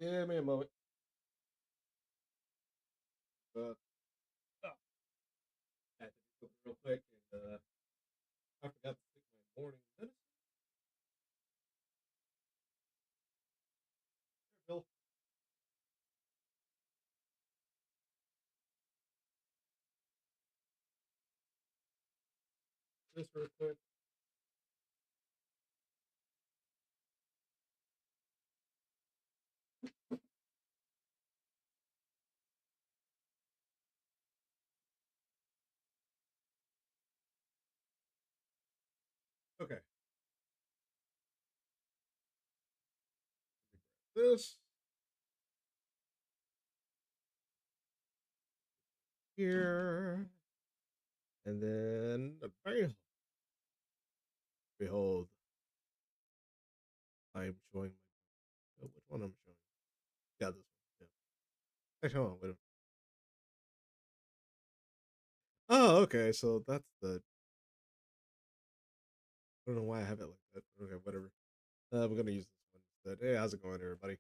Give me a moment. Oh, I had to do something real quick, and I forgot to take my morning medicine. Here, Bill. This real quick. Okay. This here, and then behold, I'm showing which one I'm showing. Yeah, this one. Yeah. Actually, hold on. Wait. Oh, okay. So that's the. I don't know why I have it like that. Okay, whatever. We're gonna use this one instead. Hey, how's it going, everybody?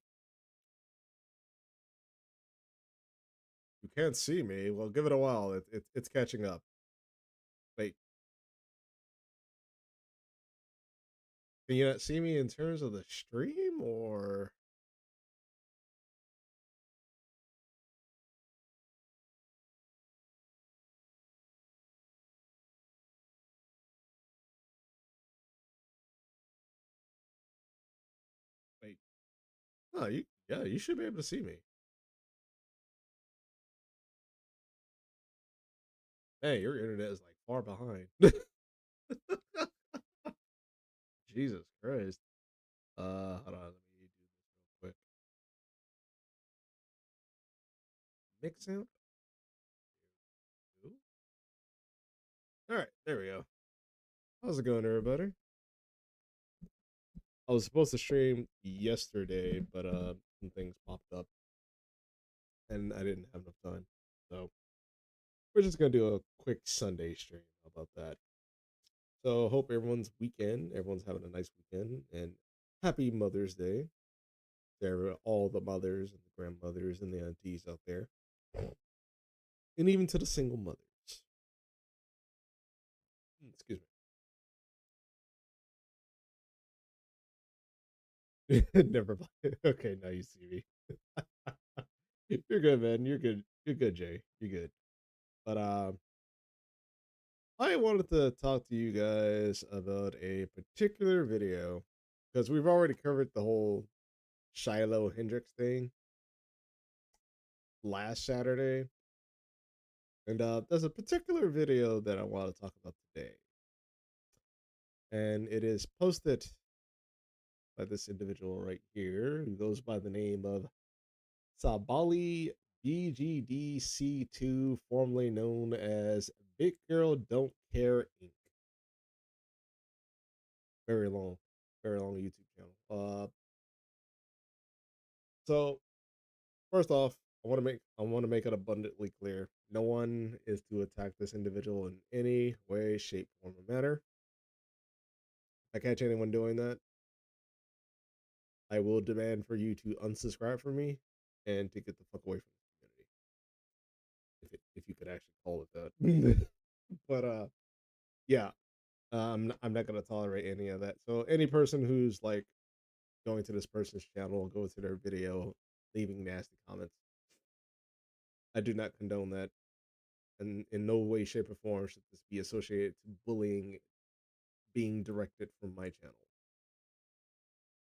You can't see me. Well, give it a while. It's catching up. Wait, can you not see me in terms of the stream, or wait? Oh, yeah, you should be able to see me. Hey, your internet is like far behind. Jesus Christ. Hold on, let me do this real quick. Mix sound. All right, there we go. How's it going, everybody? I was supposed to stream yesterday, but some things popped up and I didn't have enough time. So we're just gonna do a quick Sunday stream. How about that? So hope everyone's having a nice weekend, and happy Mother's Day. There are all the mothers and the grandmothers and the aunties out there, and even to the single mothers. Excuse me. Never mind. Okay, now you see me. You're good, man. You're good. You're good, Jay. You're good. But I wanted to talk to you guys about a particular video because we've already covered the whole Shiloh Hendrix thing last Saturday, and there's a particular video that I want to talk about today, and it is posted by this individual right here who goes by the name of Sabali BGDC2, formerly known as Big Girl Don't Care Inc. Very long, very long YouTube channel. So first off, I want to make it abundantly clear. No one is to attack this individual in any way, shape, form, or manner. If I catch anyone doing that, I will demand for you to unsubscribe from me and to get the fuck away from the community. If you could actually call it that. But yeah, I'm not gonna tolerate any of that. So any person who's like going to this person's channel, go to their video, leaving nasty comments, I do not condone that, and in no way, shape, or form should this be associated to bullying being directed from my channel,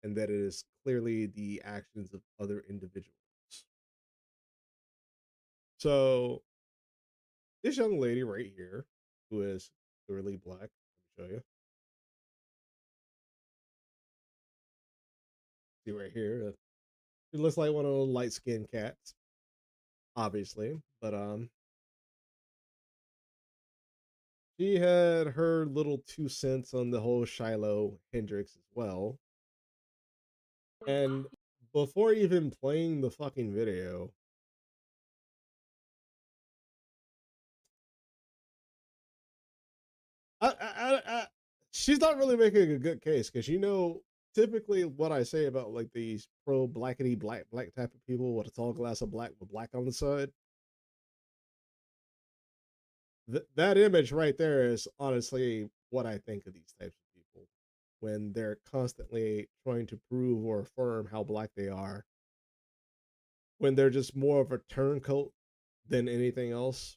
and that it is clearly the actions of other individuals. So, this young lady right here, who is clearly black, let me show you. See right here, she looks like one of those light skinned cats, obviously, but she had her little 2 cents on the whole Shiloh Hendrix as well. And before even playing the fucking video, she's not really making a good case because typically what I say about like these pro blackety black type of people with a tall glass of black with black on the side. That image right there is honestly what I think of these types of people when they're constantly trying to prove or affirm how black they are, when they're just more of a turncoat than anything else.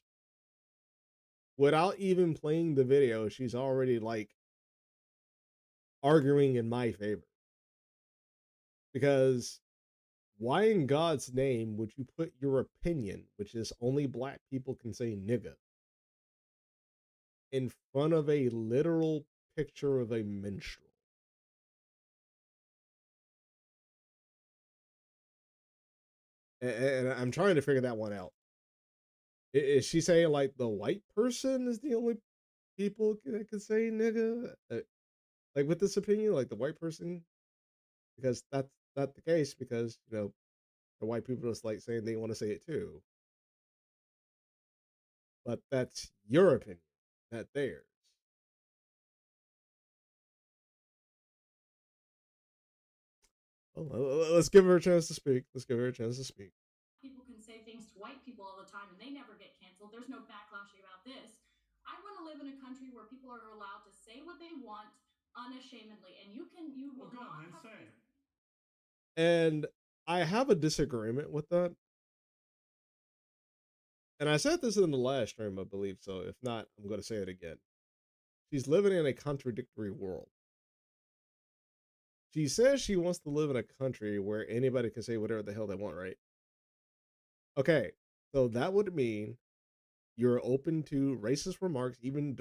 Without even playing the video, she's already like arguing in my favor. Because why in God's name would you put your opinion, which is only black people can say nigga, in front of a literal picture of a minstrel? And I'm trying to figure that one out. Is she saying like the white person is the only people that can say nigga? Like with this opinion, like the white person, because that's not the case. Because the white people just like saying they want to say it too, but that's your opinion, not theirs. Well, let's give her a chance to speak. Let's give her a chance to speak. People can say things to white people all the time and they never get canceled. There's no backlashing about this. I want to live in a country where people are allowed to say what they want unashamedly, and you Well, will go on, not then have say peace. it. And I have a disagreement with that. And I said this in the last stream, I believe. So if not, I'm going to say it again. She's living in a contradictory world. She says she wants to live in a country where anybody can say whatever the hell they want, right? Okay, so that would mean you're open to racist remarks, even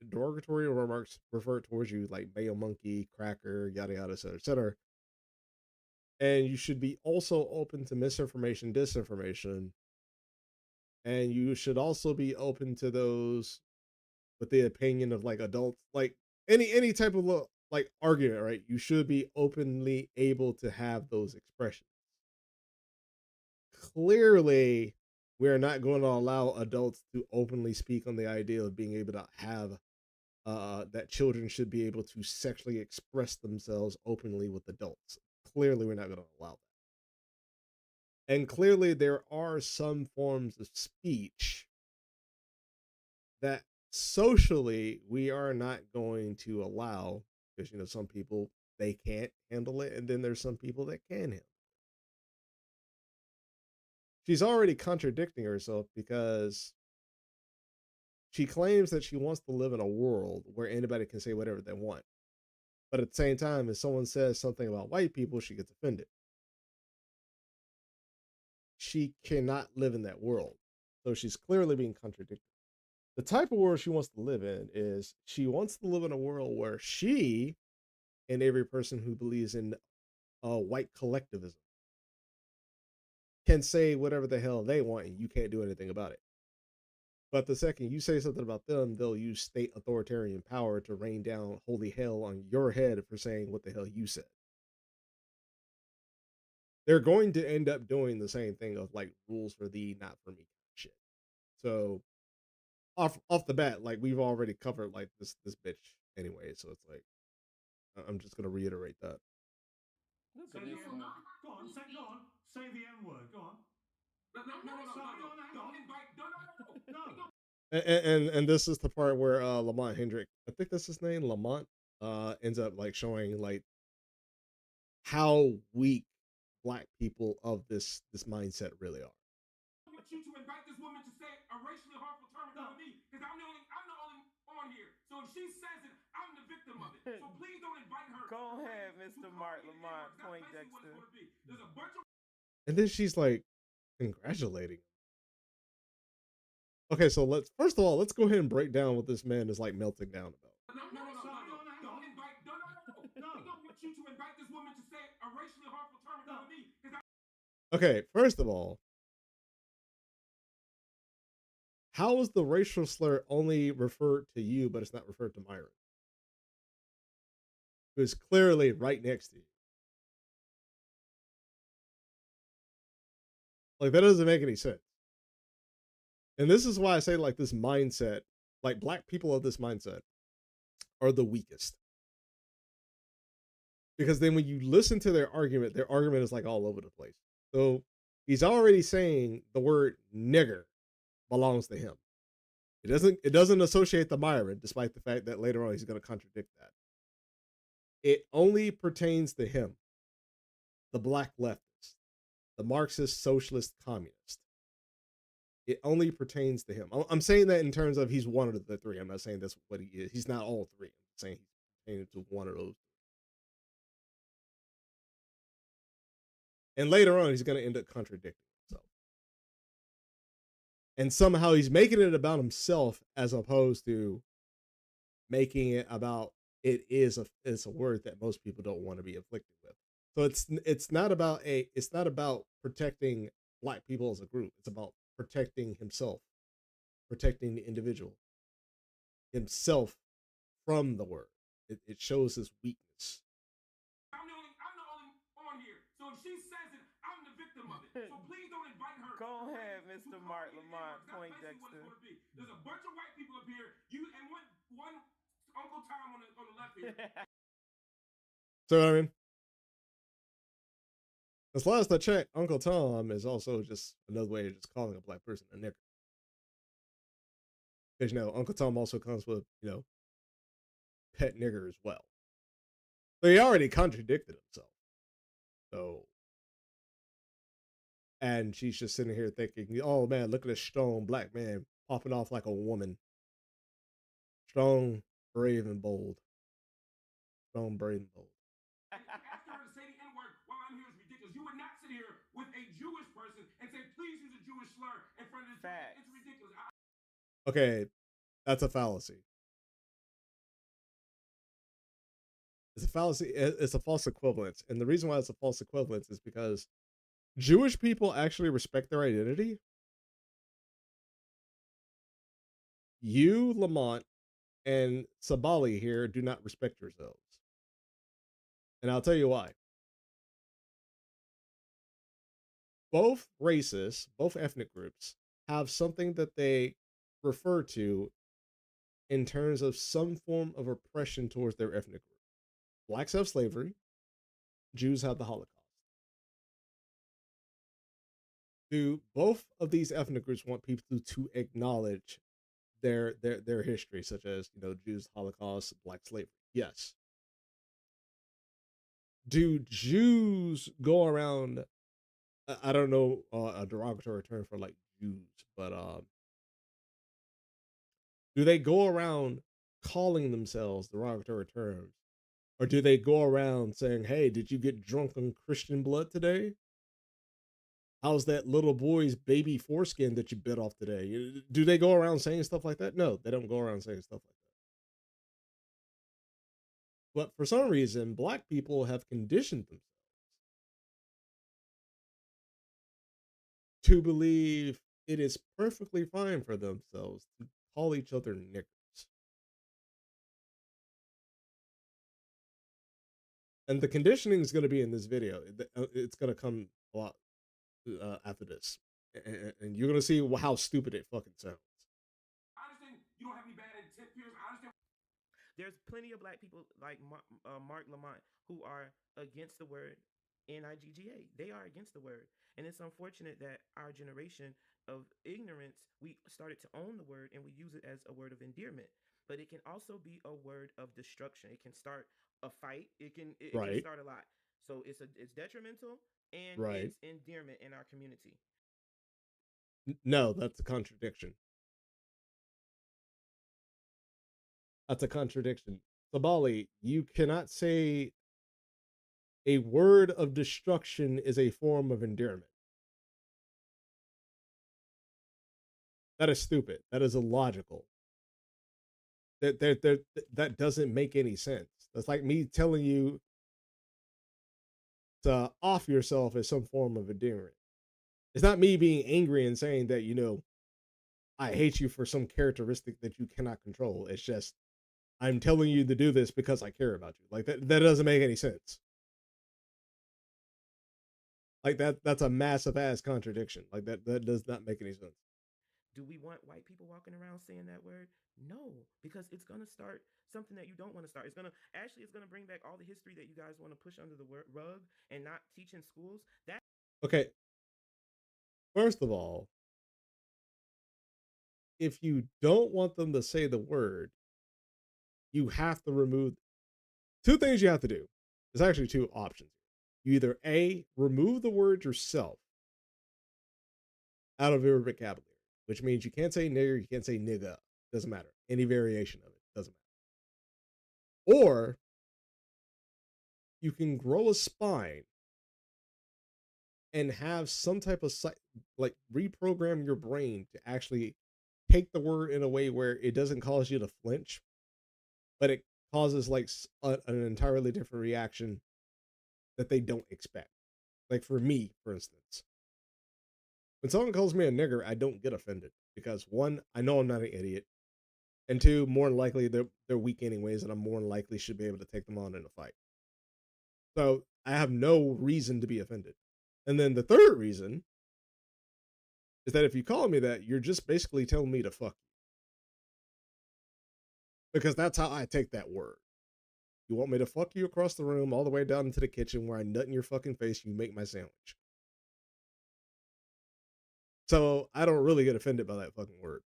derogatory remarks referred towards you, like male monkey, cracker, yada yada, etc., etc. And you should be also open to misinformation, disinformation, and you should also be open to those with the opinion of like adults, like any type of like argument, right? You should be openly able to have those expressions. Clearly, we are not going to allow adults to openly speak on the idea of being able to have that children should be able to sexually express themselves openly with adults. Clearly, we're not going to allow that. And clearly, there are some forms of speech that socially we are not going to allow because, some people they can't handle it. And then there's some people that can handle it. She's already contradicting herself because she claims that she wants to live in a world where anybody can say whatever they want. But at the same time, if someone says something about white people, she gets offended. She cannot live in that world. So she's clearly being contradicted. The type of world she wants to live in is she wants to live in a world where she and every person who believes in white collectivism can say whatever the hell they want and you can't do anything about it. But the second you say something about them, they'll use state authoritarian power to rain down holy hell on your head for saying what the hell you said. They're going to end up doing the same thing of like rules for thee, not for me shit. So off the bat, like we've already covered like this bitch anyway. So it's like I'm just gonna reiterate that. Look So at you this will one. not Go on, say, go on. Say the M word. Go on. No, no, I'm no, not no, no, Hang no, on, no. hang Don't on. invite. No, no, no, no. No. And this is the part where Lamont Hendrick, I think that's his name, Lamont, ends up like showing like how weak black people of this mindset really are. I want you to invite this woman to say a racially harmful term in front of me because I'm the only on here. So if she says it, I'm the victim of it. So please don't invite her. Go ahead, Mr. Mark Lamont Poindexter. There's a bunch of And then she's like congratulating. Okay, so first of all, let's go ahead and break down what this man is like melting down about. no, no, no, no, So, no, hang no. on, hang Don't on. invite. No, no, no, no. I don't want you to invite this woman to say a racially harmful term in front of me because Okay, first of all, how is the racial slur only referred to you, but it's not referred to Myron, who's clearly right next to you? Like that doesn't make any sense. And this is why I say like this mindset, like black people of this mindset are the weakest. Because then when you listen to their argument is like all over the place. So he's already saying the word nigger belongs to him. It doesn't associate the Myron, despite the fact that later on he's going to contradict that. It only pertains to him, the black leftist, the Marxist, socialist, communist. It only pertains to him. I'm saying that in terms of he's one of the three. I'm not saying that's what he is. He's not all three. I'm saying he's pertaining to one of those. And later on, he's going to end up contradicting himself. And somehow he's making it about himself as opposed to making it about it's a word that most people don't want to be afflicted with. So it's not about protecting black people as a group. It's about protecting himself, protecting the individual himself from the word. It shows his weakness. I'm the only on here. So if she says it, I'm the victim of it. So please don't invite her. Go ahead, Mr. Mark Lamont Poindexter. Poindexter. There's a bunch of white people up here. You and one Uncle Tom on the left here. So I mean, as last I checked, Uncle Tom is also just another way of just calling a black person a nigger. Because Uncle Tom also comes with pet nigger as well. So he already contradicted himself. So, and she's just sitting here thinking, "Oh man, look at this strong black man popping off like a woman, strong, brave, and bold, strong, brave, and bold." After her to say the N word while I'm here is ridiculous. You would not sit here with a Jewish person and say, "Please use a Jewish slur in front of this." Facts. It's ridiculous. Okay, that's a fallacy. It's a fallacy. It's a false equivalence, and the reason why it's a false equivalence is because Jewish people actually respect their identity. You, Lamont, and Sabali here do not respect yourselves. And I'll tell you why. Both races, both ethnic groups, have something that they refer to in terms of some form of oppression towards their ethnic group. Blacks have slavery, Jews have the Holocaust. Do both of these ethnic groups want people to acknowledge their history, such as Jews, Holocaust, Black slavery? Yes. Do Jews go around? I don't know a derogatory term for like Jews, but do they go around calling themselves derogatory terms, or do they go around saying, "Hey, did you get drunk on Christian blood today? How's that little boy's baby foreskin that you bit off today?" Do they go around saying stuff like that? No, they don't go around saying stuff like that. But for some reason, Black people have conditioned themselves to believe it is perfectly fine for themselves to call each other niggers. And the conditioning is going to be in this video. It's going to come a lot after this. And you're going to see how stupid it fucking sounds. I understand you don't have any bad intent, Pierce. I understand. There's plenty of Black people like Mark Lamont who are against the word NIGGA. They are against the word. And it's unfortunate that our generation of ignorance, we started to own the word and we use it as a word of endearment. But it can also be a word of destruction. It can start a fight. It can Right. start a lot. So it's detrimental and Right. it's endearment in our community. No, that's a contradiction. That's a contradiction. Sabali, you cannot say a word of destruction is a form of endearment. That is stupid. That is illogical. That doesn't make any sense. That's like me telling you to off yourself as some form of endearment. It's not me being angry and saying that, I hate you for some characteristic that you cannot control. It's just I'm telling you to do this because I care about you. Like that doesn't make any sense. Like that's a massive ass contradiction. Like that does not make any sense. Do we want white people walking around saying that word? No, because it's going to start something that you don't want to start. It's going to bring back all the history that you guys want to push under the rug and not teach in schools. That Okay. First of all, if you don't want them to say the word, you have to remove two things you have to do. There's actually two options. You either A, remove the word yourself out of your vocabulary, which means you can't say nigger, you can't say nigga. Doesn't matter. Any variation of it doesn't matter. Or you can grow a spine and have some type of like reprogram your brain to actually take the word in a way where it doesn't cause you to flinch, but it causes like an entirely different reaction that they don't expect. Like for me, for instance, when someone calls me a nigger, I don't get offended because one, I know I'm not an idiot, and two, more than likely they're weak anyways, and I'm more than likely should be able to take them on in a fight. So I have no reason to be offended. And then the third reason is that if you call me that, you're just basically telling me to fuck you. Because that's how I take that word. You want me to fuck you across the room all the way down into the kitchen where I nut in your fucking face and you make my sandwich. So I don't really get offended by that fucking word.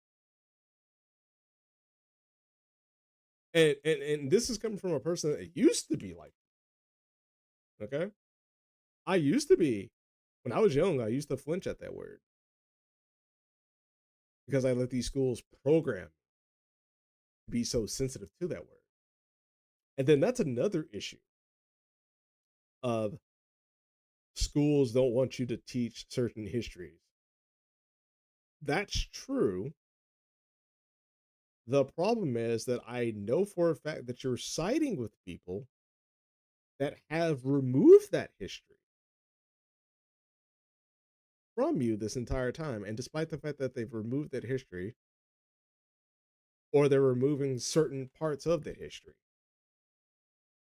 And this is coming from a person that used to be like, okay? I used to be, when I was young, I used to flinch at that word. Because I let these schools program be so sensitive to that word. And then that's another issue of schools don't want you to teach certain histories. That's true. The problem is that I know for a fact that you're siding with people that have removed that history from you this entire time. And despite the fact that they've removed that history, or they're removing certain parts of the history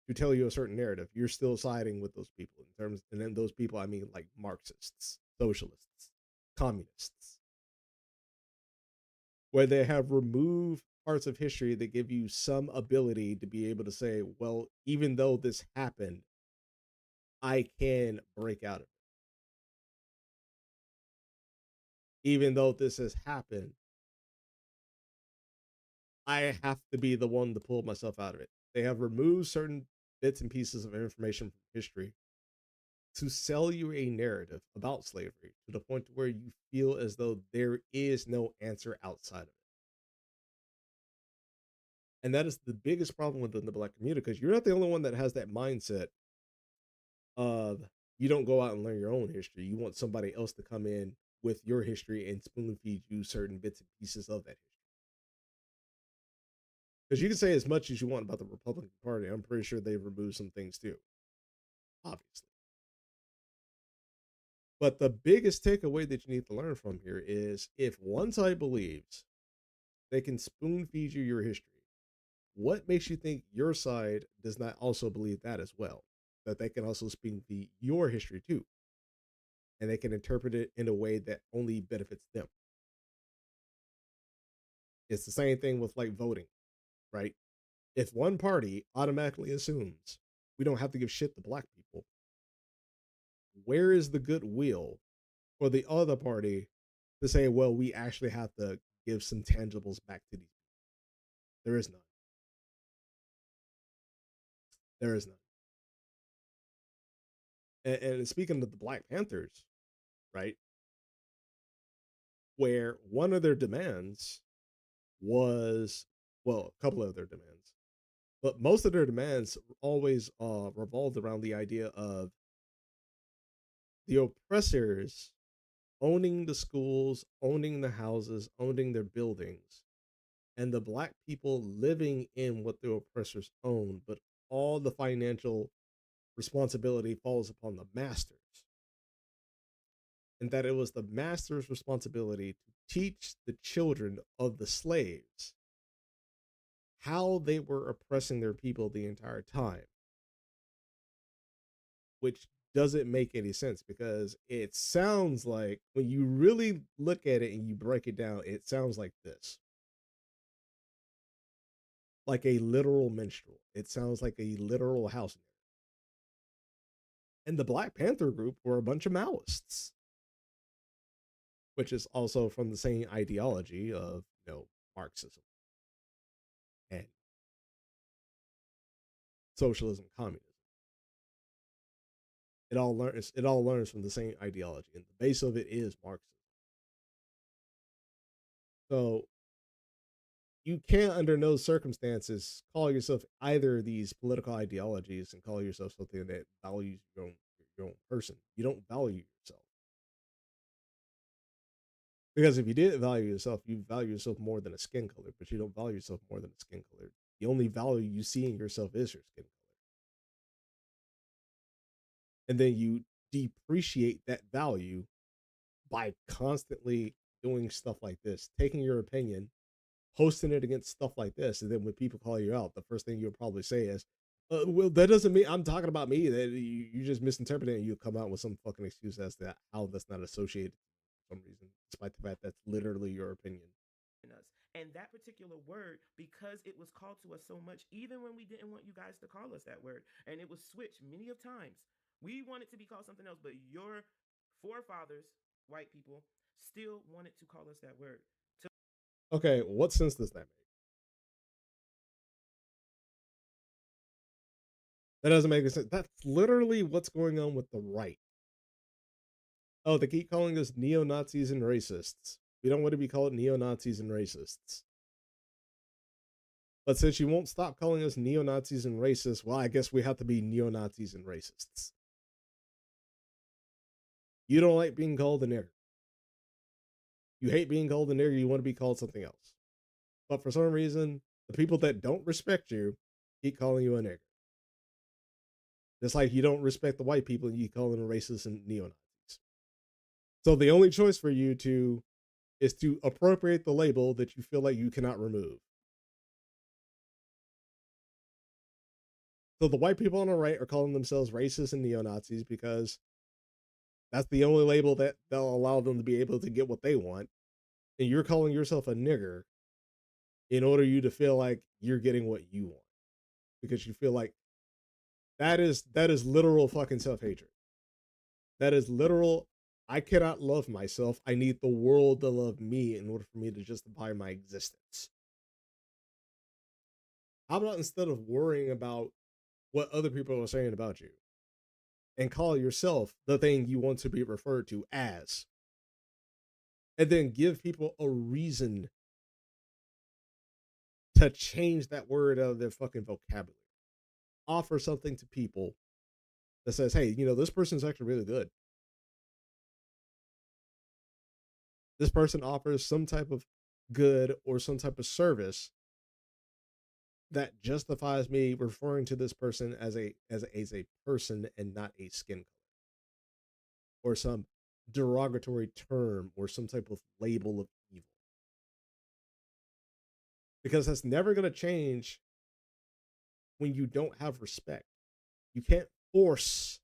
to tell you a certain narrative, you're still siding with those people in terms, and then those people, I mean, like Marxists, socialists, communists, where they have removed parts of history that give you some ability to be able to say, well, even though this happened, I can break out of it. Even though this has happened, I have to be the one to pull myself out of it. They have removed certain bits and pieces of information from history to sell you a narrative about slavery to the point where you feel as though there is no answer outside of it. And that is the biggest problem within the Black community, because you're not the only one that has that mindset of you don't go out and learn your own history. You want somebody else to come in with your history and spoon feed you certain bits and pieces of that history. Because you can say as much as you want about the Republican Party, I'm pretty sure they've removed some things too, obviously. But the biggest takeaway that you need to learn from here is if one side believes they can spoon feed you your history, what makes you think your side does not also believe that as well? That they can also spoon feed your history too, and they can interpret it in a way that only benefits them. It's the same thing with like voting, right? If one party automatically assumes we don't have to give shit to Black people, where is the goodwill for the other party to say, well, we actually have to give some tangibles back to these people? There is none. There is none. And speaking of the Black Panthers, right, where one of their demands was, well, a couple of their demands, but most of their demands always revolved around the idea of the oppressors owning the schools, owning the houses, owning their buildings, and the Black people living in what the oppressors own, but all the financial responsibility falls upon the masters. And that it was the master's responsibility to teach the children of the slaves how they were oppressing their people the entire time, which doesn't make any sense because it sounds like when you really look at it and you break it down, it sounds like this, like a literal minstrel. It sounds like a literal house. And the Black Panther group were a bunch of Maoists, which is also from the same ideology of, Marxism and socialism, communism. It all learns from the same ideology, and the base of it is Marxism. So you can't, under no circumstances, call yourself either of these political ideologies and call yourself something that values your own person. You don't value yourself. Because if you did value yourself, you value yourself more than a skin color, but you don't value yourself more than a skin color. The only value you see in yourself is your skin color. And then you depreciate that value by constantly doing stuff like this, taking your opinion, posting it against stuff like this, and then when people call you out, the first thing you'll probably say is, "Well, that doesn't mean I'm talking about me. That you just misinterpret it, and you come out with some fucking excuse as to how that's not associated for some reason, despite the fact that's literally your opinion." Us. And that particular word, because it was called to us so much, even when we didn't want you guys to call us that word, and it was switched many of times. We wanted to be called something else, but your forefathers, white people, still wanted to call us that word. Okay, what sense does that make? That doesn't make sense. That's literally what's going on with the right. Oh, they keep calling us neo Nazis and racists. We don't want to be called neo Nazis and racists. But since you won't stop calling us neo Nazis and racists, well, I guess we have to be neo Nazis and racists. You don't like being called a nigger. You hate being called a nigger. You want to be called something else. But for some reason, the people that don't respect you keep calling you a nigger. Just like you don't respect the white people and you call them racist and neo Nazis. So the only choice for you is to appropriate the label that you feel like you cannot remove. So the white people on the right are calling themselves racist and neo-Nazis because that's the only label that they'll allow them to be able to get what they want. And you're calling yourself a nigger in order you to feel like you're getting what you want because you feel like that is literal fucking self-hatred. That is literal. I cannot love myself. I need the world to love me in order for me to justify my existence. How about instead of worrying about what other people are saying about you and call yourself the thing you want to be referred to as, and then give people a reason to change that word out of their fucking vocabulary. Offer something to people that says, hey, this person's actually really good. This person offers some type of good or some type of service that justifies me referring to this person as a person and not a skin color or some derogatory term or some type of label of evil. Because that's never going to change when you don't have respect. You can't force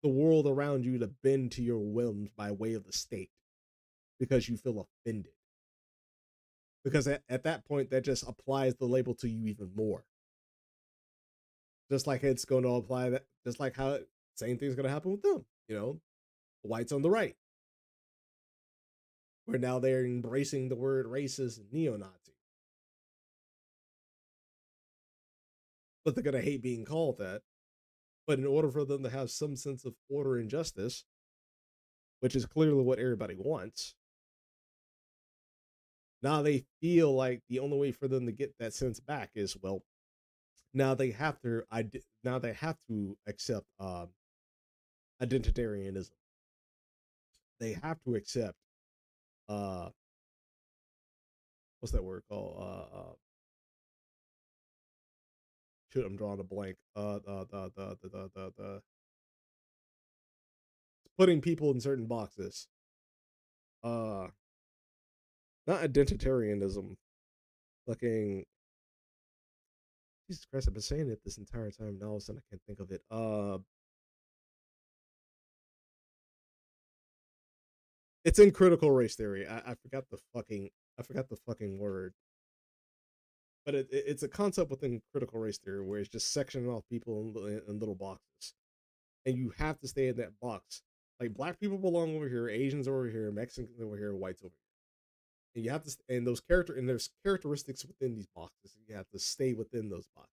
the world around you to bend to your whims by way of the state because you feel offended. Because at that point, that just applies the label to you even more. Just like it's going to apply that, just like how same thing's going to happen with them. The whites on the right, where now they're embracing the word racist and neo-Nazi. But they're going to hate being called that. But in order for them to have some sense of order and justice, which is clearly what everybody wants, now they feel like the only way for them to get that sense back is, well, now they have to accept identitarianism. They have to accept what's that word called? Shoot, I'm drawing a blank. The putting people in certain boxes. Not identitarianism. Fucking Jesus Christ, I've been saying it this entire time. Now all of a sudden I can't think of it. It's in critical race theory. I forgot the fucking word. But it's a concept within critical race theory where it's just sectioning off people in little boxes. And you have to stay in that box. Like black people belong over here, Asians over here, Mexicans over here, whites over here. And you have to, and there's characteristics within these boxes. And you have to stay within those boxes.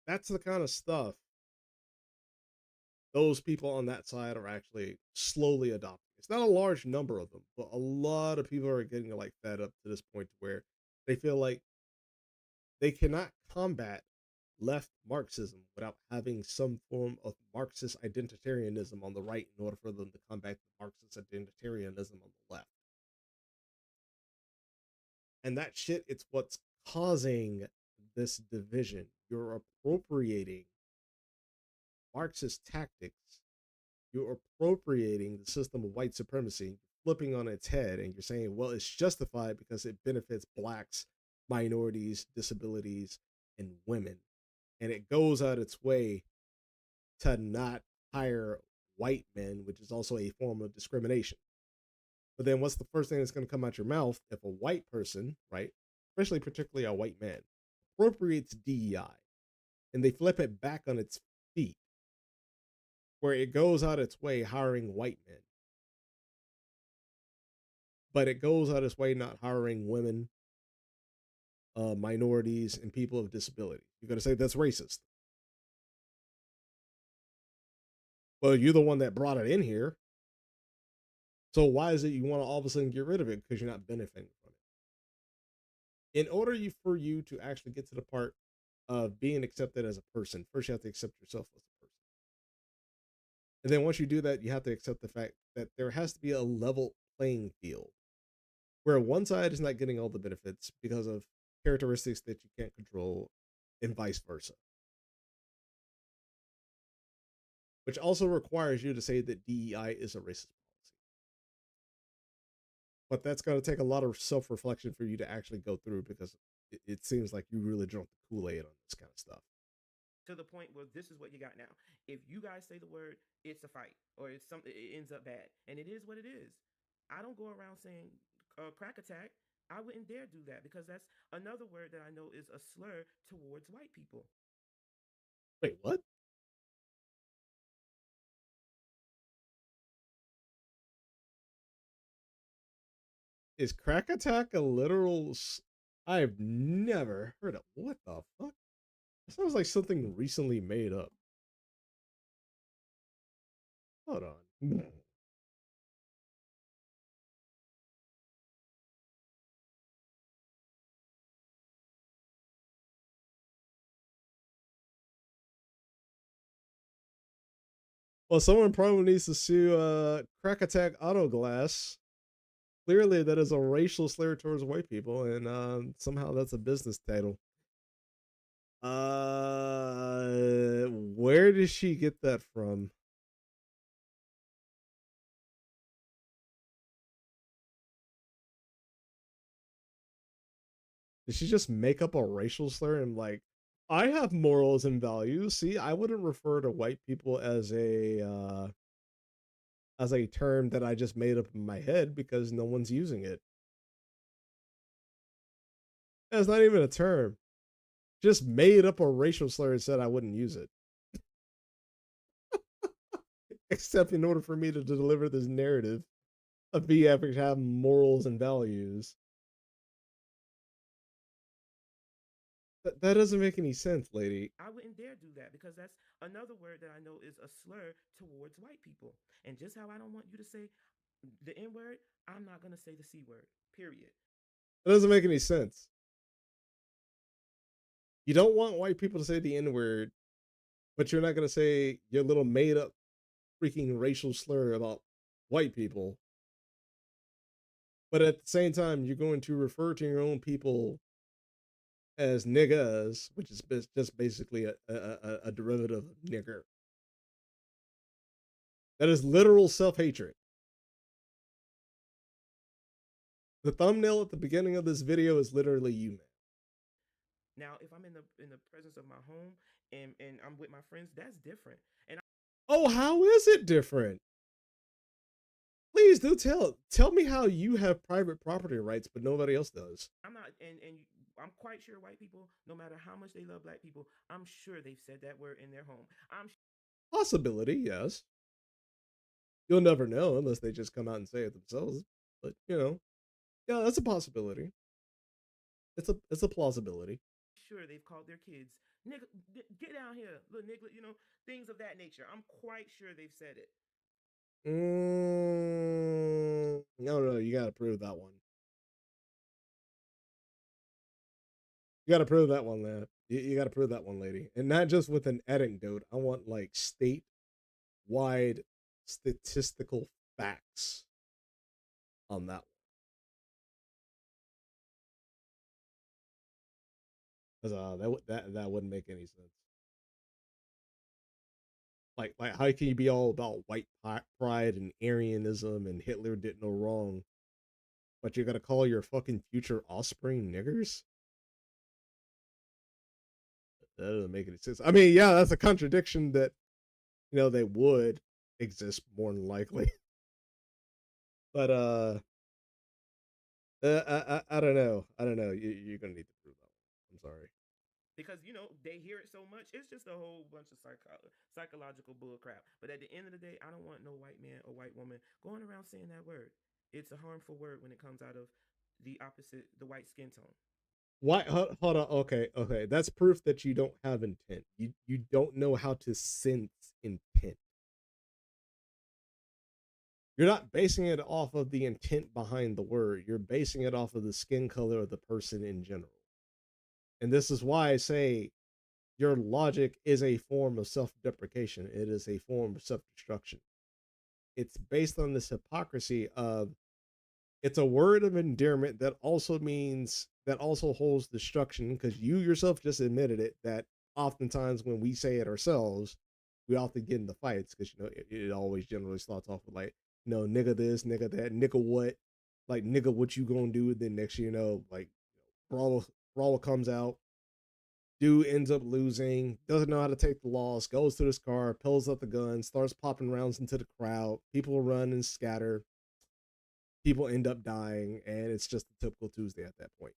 That's the kind of stuff those people on that side are actually slowly adopting. It's not a large number of them, but a lot of people are getting like fed up to this point where they feel like they cannot combat left Marxism without having some form of Marxist identitarianism on the right in order for them to combat Marxist identitarianism on the left. And that shit, it's what's causing this division. You're appropriating Marxist tactics. You're appropriating the system of white supremacy, flipping on its head, and you're saying, well, it's justified because it benefits blacks, minorities, disabilities, and women. And it goes out its way to not hire white men, which is also a form of discrimination. But then what's the first thing that's going to come out your mouth if a white person, right, especially particularly a white man, appropriates DEI and they flip it back on its feet, where it goes out its way hiring white men, but it goes out its way not hiring women, minorities, and people of disability. You're going to say that's racist. Well, you're the one that brought it in here. So why is it you want to all of a sudden get rid of it? Because you're not benefiting from it. In order for you to actually get to the part of being accepted as a person, first you have to accept yourself as a person. And then once you do that, you have to accept the fact that there has to be a level playing field where one side is not getting all the benefits because of characteristics that you can't control and vice versa. Which also requires you to say that DEI is a racist policy. But that's going to take a lot of self-reflection for you to actually go through, because it seems like you really drunk the Kool-Aid on this kind of stuff. To the point where this is what you got now. If you guys say the word, it's a fight, or it's something. It ends up bad, and it is what it is. I don't go around saying crack attack. I wouldn't dare do that because that's another word that I know is a slur towards white people. Wait, what? Is crack attack a literal? I've never heard of. What the fuck? It sounds like something recently made up. Hold on. Well, someone probably needs to sue Crack Attack Auto Glass. Clearly, that is a racial slur towards white people, and somehow that's a business title. Where did she get that from? Did she just make up a racial slur and like, I have morals and values. See, I wouldn't refer to white people as a term that I just made up in my head because no one's using it. That's not even a term. Just made up a racial slur and said I wouldn't use it. Except in order for me to deliver this narrative of me having to have morals and values. That doesn't make any sense, lady. I wouldn't dare do that because that's another word that I know is a slur towards white people. And just how I don't want you to say the N word, I'm not going to say the C word, period. That doesn't make any sense. You don't want white people to say the N word, but you're not going to say your little made up freaking racial slur about white people. But at the same time, you're going to refer to your own people as niggas, which is just basically a derivative of nigger. That is literal self-hatred. The thumbnail at the beginning of this video is literally you, man. Now, if I'm in the presence of my home and I'm with my friends, that's different. And oh, how is it different? Please do tell me how you have private property rights, but nobody else does. I'm not, and I'm quite sure white people, no matter how much they love black people, I'm sure they've said that word in their home. Possibility, yes. You'll never know unless they just come out and say it themselves. But yeah, that's a possibility. It's a plausibility. Sure, they've called their kids nigga, get down here, little nigga, things of that nature. I'm quite sure they've said it. No, you gotta prove that one. You gotta prove that one, lad. You gotta prove that one, lady. And not just with an anecdote. I want like state-wide statistical facts on that one. Because that wouldn't make any sense. Like how can you be all about white pride and Aryanism and Hitler did no wrong, but you're gonna call your fucking future offspring niggers? That doesn't make any sense. I mean, yeah, that's a contradiction that they would exist more than likely. But I don't know. You're gonna need to prove that one. I'm sorry. Because they hear it so much, it's just a whole bunch of psychological bull crap. But at the end of the day, I don't want no white man or white woman going around saying that word. It's a harmful word when it comes out of the white skin tone. Why? Hold on. Okay. That's proof that you don't have intent. You don't know how to sense intent. You're not basing it off of the intent behind the word. You're basing it off of the skin color of the person in general. And this is why I say your logic is a form of self-deprecation. It is a form of self-destruction. It's based on this hypocrisy of it's a word of endearment that also holds destruction, because you yourself just admitted it, that oftentimes when we say it ourselves, we often get into fights because it always generally starts off with like, nigga this, nigga that, nigga what, like nigga what you gonna do, then next year like brawl Brawl comes out. Dude ends up losing, doesn't know how to take the loss, goes to his car, pulls up the gun, starts popping rounds into the crowd. People run and scatter. People end up dying, and it's just a typical Tuesday at that point.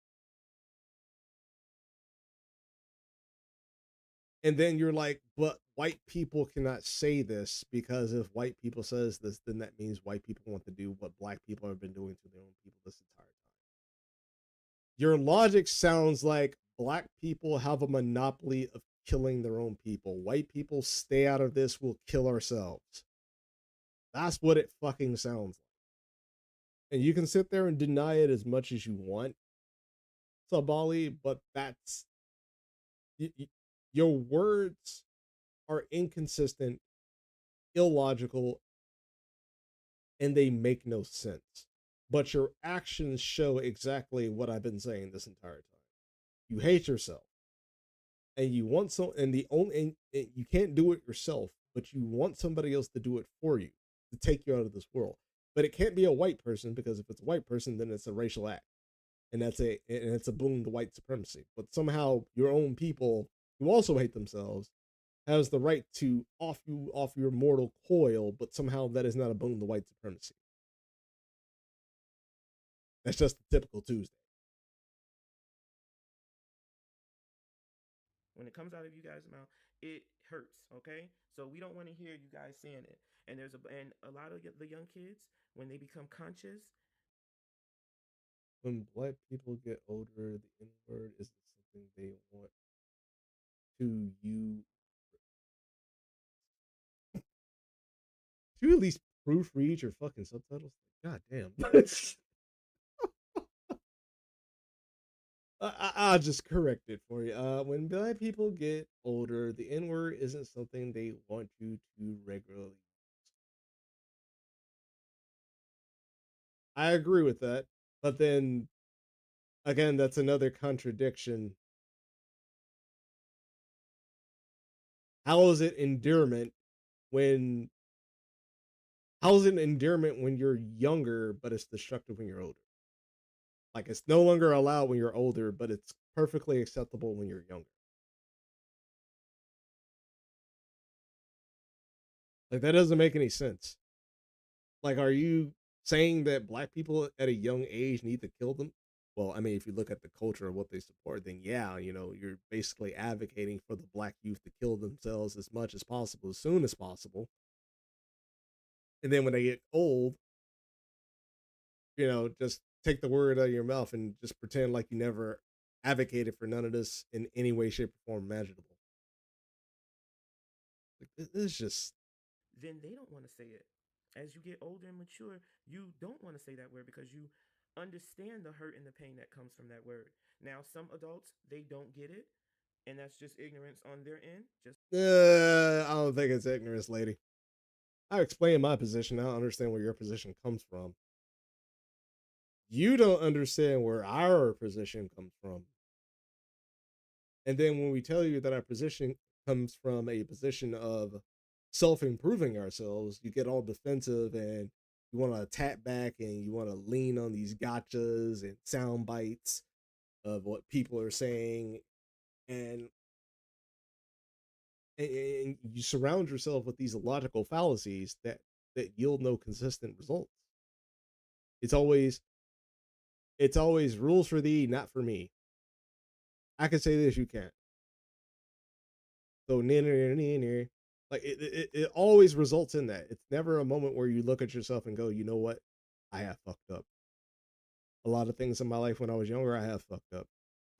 And then you're like, but white people cannot say this, because if white people says this, then that means white people want to do what black people have been doing to their own people this entire time. Your logic sounds like black people have a monopoly of killing their own people. White people, stay out of this, we'll kill ourselves. That's what it fucking sounds like. And you can sit there and deny it as much as you want, Sabali, but that's your words are inconsistent, illogical, and they make no sense. But your actions show exactly what I've been saying this entire time. You hate yourself, and you want some, and the only, and you can't do it yourself, but you want somebody else to do it for you, to take you out of this world. But it can't be a white person, because if it's a white person, then it's a racial act, and it's a boon to white supremacy. But somehow your own people, who also hate themselves, has the right to off you off your mortal coil, but somehow that is not a boon to white supremacy. That's just a typical Tuesday. When it comes out of you guys' mouth, it hurts. Okay, so we don't want to hear you guys saying it. And a lot of the young kids, when they become conscious, When black people get older, the N word isn't something they want to you. Should you at least proofread your fucking subtitles? God damn. I'll just correct it for you. When black people get older, the N word isn't something they want you to regularly. I agree with that, but then again, that's another contradiction. How is it endearment when? How is it endearment when you're younger, but it's destructive when you're older? Like, it's no longer allowed when you're older, but it's perfectly acceptable when you're younger. Like, that doesn't make any sense. Like, are you saying that black people at a young age need to kill them? Well, I mean, if you look at the culture of what they support, then yeah, you're basically advocating for the black youth to kill themselves as much as possible, as soon as possible. And then when they get old, just take the word out of your mouth and just pretend like you never advocated for none of this in any way, shape, or form imaginable. Like, it's just then they don't want to say it. As you get older and mature, you don't want to say that word because you understand the hurt and the pain that comes from that word. Now, some adults, they don't get it, and that's just ignorance on their end. I don't think it's ignorance, lady. I explained my position. I don't understand where your position comes from. You don't understand where our position comes from. And then when we tell you that our position comes from a position of self-improving ourselves, you get all defensive and you want to tap back and you want to lean on these gotchas and sound bites of what people are saying, and and you surround yourself with these illogical fallacies that yield no consistent results. It's always rules for thee, not for me. I can say this, you can't. So like it always results in that. It's never a moment where you look at yourself and go, you know what, I have fucked up. A lot of things in my life when I was younger, I have fucked up.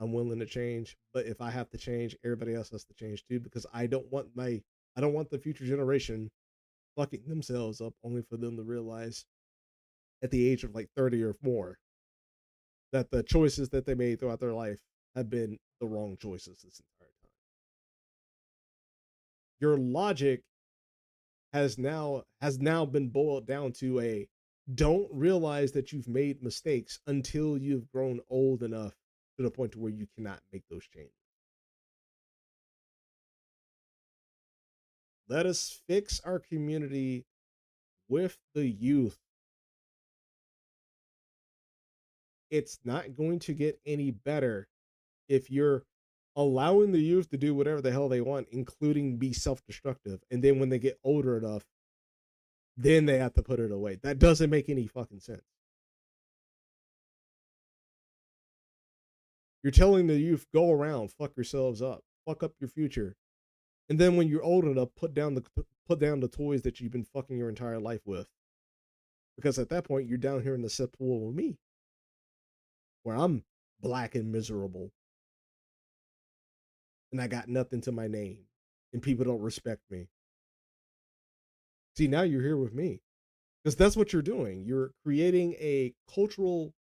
I'm willing to change, but if I have to change, everybody else has to change too, because I don't want the future generation fucking themselves up only for them to realize at the age of like 30 or more that the choices that they made throughout their life have been the wrong choices this entire time. Your logic has now been boiled down to a don't realize that you've made mistakes until you've grown old enough to the point to where you cannot make those changes. Let us fix our community with the youth. It's not going to get any better if you're allowing the youth to do whatever the hell they want, including be self-destructive, and then when they get older enough, then they have to put it away. That doesn't make any fucking sense. You're telling the youth, go around, fuck yourselves up, fuck up your future, and then when you're old enough, put down the toys that you've been fucking your entire life with, because at that point you're down here in the cesspool with me, where I'm black and miserable, and I got nothing to my name, and people don't respect me. See, now you're here with me, because that's what you're doing. You're creating a cultural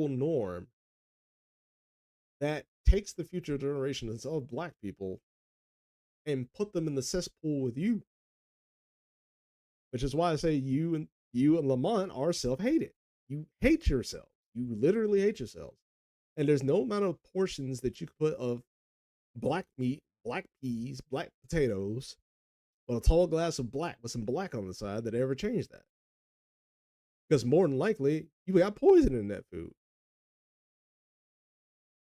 norm that takes the future generations of black people and put them in the cesspool with you. Which is why I say you and Lamont are self-hated. You hate yourself. You literally hate yourselves. And there's no amount of portions that you could put of black meat, black peas, black potatoes, but a tall glass of black with some black on the side that ever changed that. Because more than likely, you got poison in that food.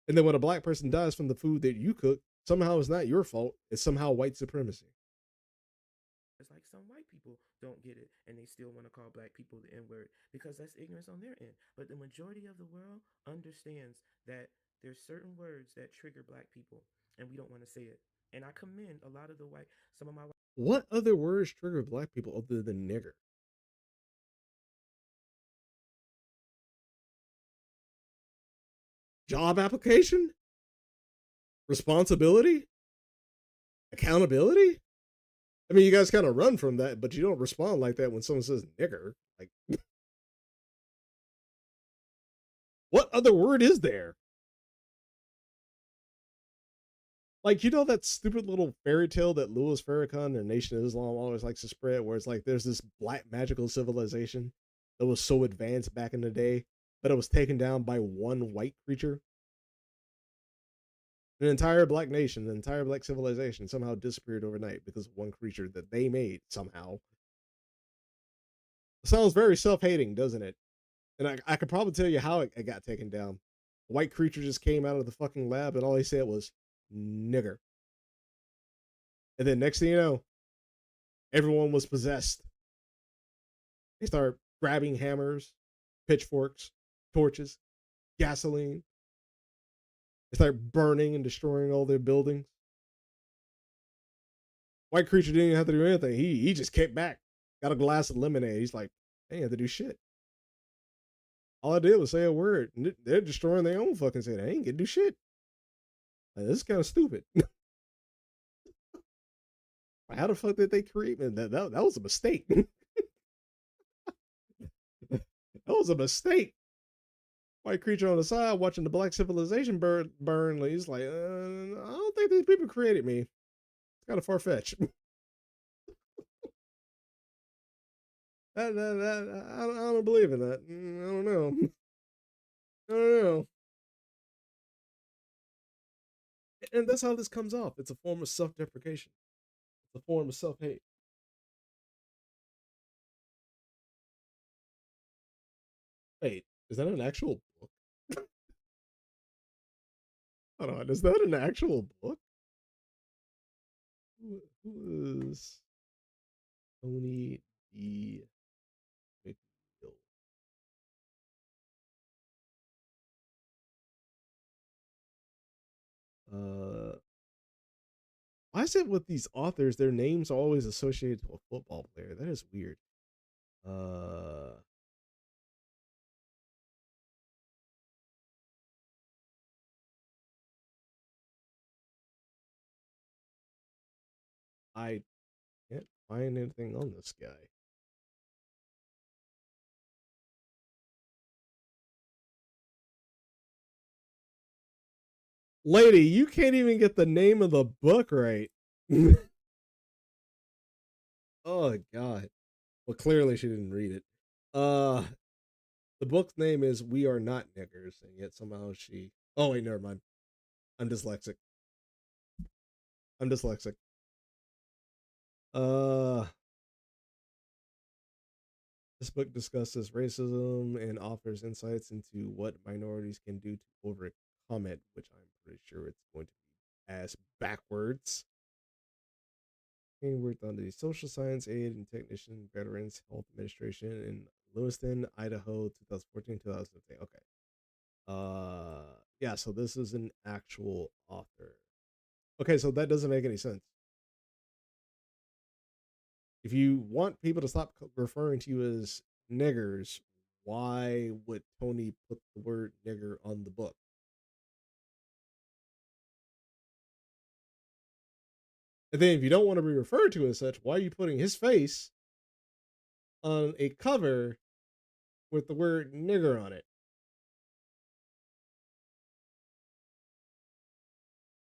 And then when a black person dies from the food that you cook, somehow it's not your fault. It's somehow white supremacy. It's like some white people don't get it and they still want to call black people the N-word because that's ignorance on their end. But the majority of the world understands that there's certain words that trigger black people and we don't want to say it. And I commend a lot of some of my. What other words trigger black people other than nigger? Job application? Responsibility? Accountability? I mean, you guys kind of run from that, but you don't respond like that when someone says nigger. Like, what other word is there? Like, you know that stupid little fairy tale that Louis Farrakhan and Nation of Islam always likes to spread, where it's like there's this black magical civilization that was so advanced back in the day, but it was taken down by one white creature. An entire black nation, an entire black civilization somehow disappeared overnight because of one creature that they made somehow. It sounds very self-hating, doesn't it? And I could probably tell you how it got taken down. A white creature just came out of the fucking lab and all he said was, nigger. And then next thing you know, everyone was possessed. They start grabbing hammers, pitchforks, torches, gasoline. They start burning and destroying all their buildings. White creature didn't even have to do anything. He just kicked back, got a glass of lemonade. He's like, I ain't have to do shit. All I did was say a word. And they're destroying their own fucking city. I ain't gonna do shit. Like, this is kind of stupid. How the fuck did they create me? That was a mistake. That was a mistake. White creature on the side watching the black civilization burn. He's like, I don't think these people created me. It's kind of far-fetched. I don't believe in that. I don't know. I don't know. And that's how this comes off. It's a form of self-deprecation. It's a form of self-hate. Wait, is that an actual book? Hold on, is that an actual book? Who is Tony D. McNeil? Why is it with these authors, their names are always associated to a football player? That is weird. I can't find anything on this guy. Lady, you can't even get the name of the book right. Oh god. Well, clearly she didn't read it. The book's name is We Are Not Niggers, and yet somehow she. Oh wait, never mind. I'm dyslexic. I'm dyslexic. This book discusses racism and offers insights into what minorities can do to overcome it, which I'm pretty sure it's going to be as backwards. He worked on the Social Science Aid and Technician Veterans Health Administration in Lewiston, Idaho, 2014, 2015. Okay. Yeah, so this is an actual author. Okay, so that doesn't make any sense. If you want people to stop referring to you as niggers, why would Tony put the word nigger on the book? And then if you don't want to be referred to as such, why are you putting his face on a cover with the word nigger on it?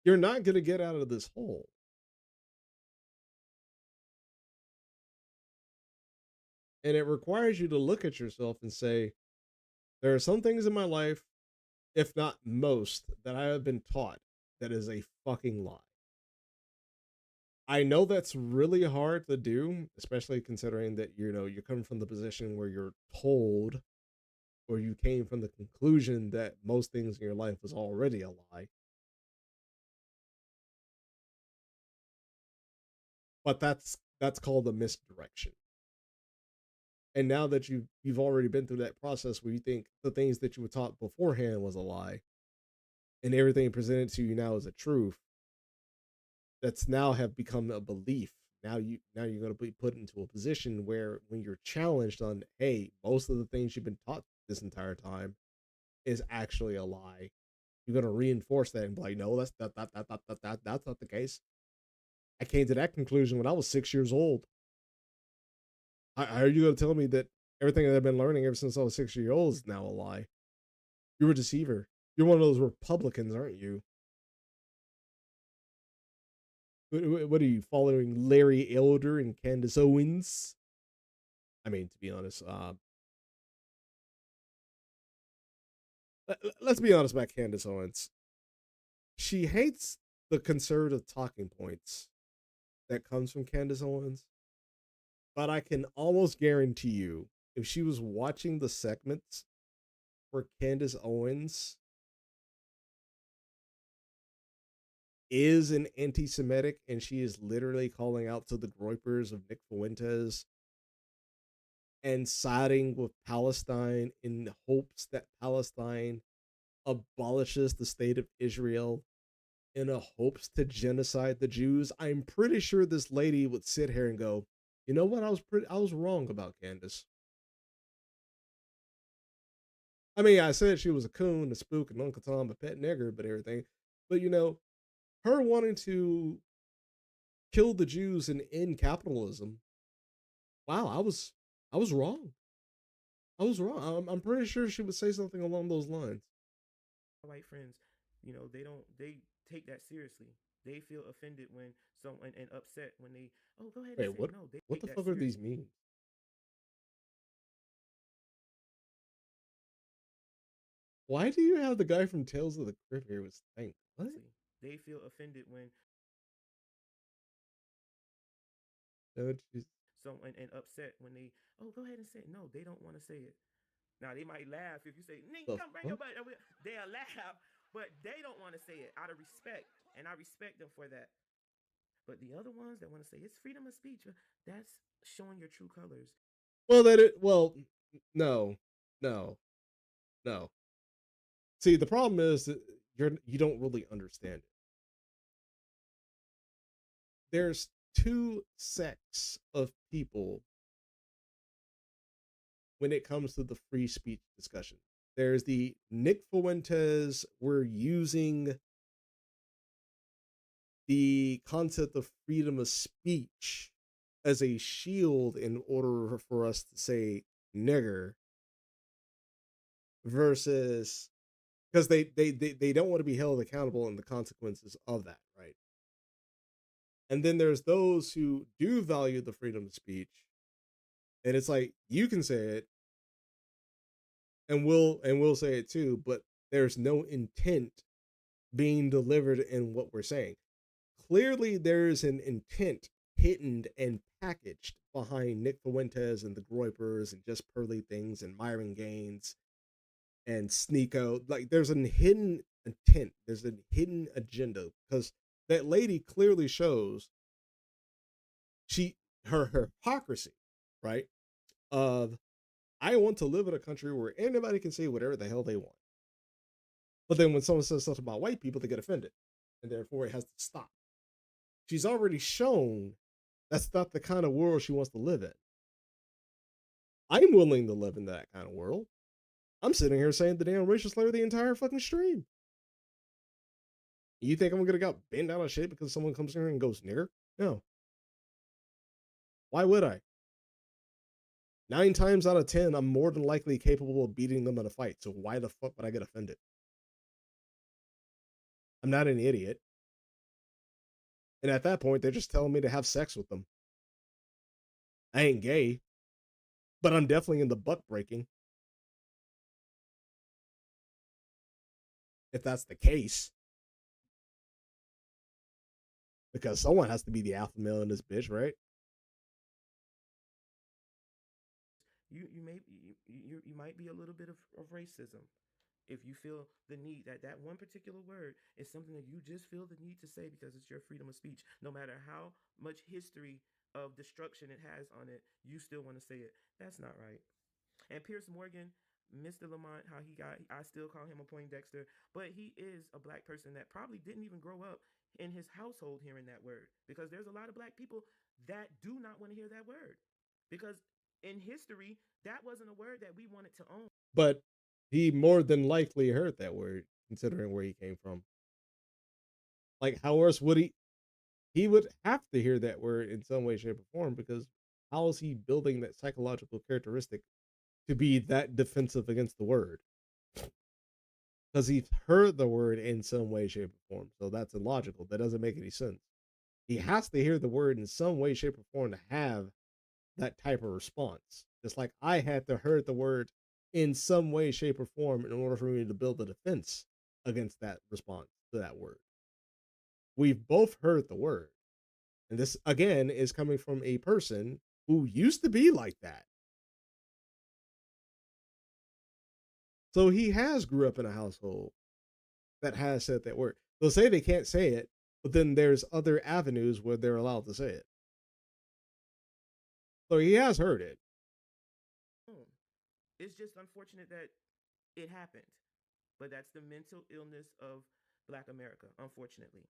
You're not going to get out of this hole. And it requires you to look at yourself and say, there are some things in my life, if not most, that I have been taught that is a fucking lie. I know that's really hard to do, especially considering that, you know, you're coming from the position where you're told, or you came from the conclusion that most things in your life was already a lie. But that's called a misdirection. And now that you've already been through that process where you think the things that you were taught beforehand was a lie, and everything presented to you now is a truth, that's now have become a belief. Now you're going to be put into a position where when you're challenged on, hey, most of the things you've been taught this entire time is actually a lie, you're going to reinforce that and be like, no, that's not the case. I came to that conclusion when I was 6 years old. How are you going to tell me that everything that I've been learning ever since I was 6 years old is now a lie? You're a deceiver. You're one of those Republicans, aren't you? What are you, following Larry Elder and Candace Owens? I mean, to be honest, let's be honest about Candace Owens. She hates the conservative talking points that comes from Candace Owens, but I can almost guarantee you, if she was watching the segments where Candace Owens is an anti-Semitic and she is literally calling out to the groypers of Nick Fuentes and siding with Palestine in hopes that Palestine abolishes the state of Israel in a hopes to genocide the Jews, I'm pretty sure this lady would sit here and go, you know what, I was wrong about Candace. I mean, I said she was a coon, a spook, and Uncle Tom, a pet nigger, but everything. But you know, her wanting to kill the Jews and end capitalism. Wow, I was wrong. I was wrong. I'm pretty sure she would say something along those lines. White friends, you know, they take that seriously. They feel offended when someone and upset when they, oh, go ahead and Wait, say it. No, they what take the that fuck are seriously. these memes? Why do you have the guy from Tales of the Crypt here with Stank? What? They feel offended when No, she's someone and upset when they, oh, go ahead and say it. No, they don't want to say it. Now they might laugh if you say, "Nigga, the come bring your fuck? butt over here." They'll laugh, but they don't want to say it out of respect, and I respect them for that. But the other ones that want to say it's freedom of speech, that's showing your true colors. Well, no, no, no. See, the problem is that you don't really understand it. There's two sects of people when it comes to the free speech discussion. There's the Nick Fuentes, we're using the concept of freedom of speech as a shield in order for us to say nigger, versus because they don't want to be held accountable in the consequences of that, right? And then there's those who do value the freedom of speech, and it's like you can say it, and we'll say it too, but there's no intent being delivered in what we're saying. Clearly, there is an intent hidden and packaged behind Nick Fuentes and the Groypers and Just Pearly Things and Myron Gaines and Sneeko. Like there's a hidden intent, there's a hidden agenda because that lady clearly shows her hypocrisy, right? Of I want to live in a country where anybody can say whatever the hell they want. But then when someone says something about white people, they get offended. And therefore it has to stop. She's already shown that's not the kind of world she wants to live in. I'm willing to live in that kind of world. I'm sitting here saying the damn racial slur the entire fucking stream. You think I'm gonna get bent down on shit because someone comes in here and goes nigger? No. Why would I? 9 times out of 10, I'm more than likely capable of beating them in a fight. So why the fuck would I get offended? I'm not an idiot. And at that point, they're just telling me to have sex with them. I ain't gay, but I'm definitely into butt breaking. If that's the case. Because someone has to be the alpha male in this bitch, right? You might be a little bit of racism if you feel the need that one particular word is something that you just feel the need to say because it's your freedom of speech. No matter how much history of destruction it has on it, you still want to say it. That's not right. And Pierce Morgan, Mr. Lamont, how he got, I still call him a Poindexter, but he is a black person that probably didn't even grow up in his household hearing that word because there's a lot of black people that do not want to hear that word because in history, that wasn't a word that we wanted to own. But he more than likely heard that word, considering where he came from. Like, how else would he? He would have to hear that word in some way, shape, or form because how is he building that psychological characteristic to be that defensive against the word? Because he's heard the word in some way, shape, or form. So that's illogical. That doesn't make any sense. He has to hear the word in some way, shape, or form to have that type of response. Just like I had to heard the word in some way, shape, or form in order for me to build a defense against that response to that word. We've both heard the word. And this, again, is coming from a person who used to be like that. So he has grew up in a household that has said that word. They'll say they can't say it, but then there's other avenues where they're allowed to say it. So he has heard it. It's just unfortunate that it happened. But that's the mental illness of Black America, unfortunately.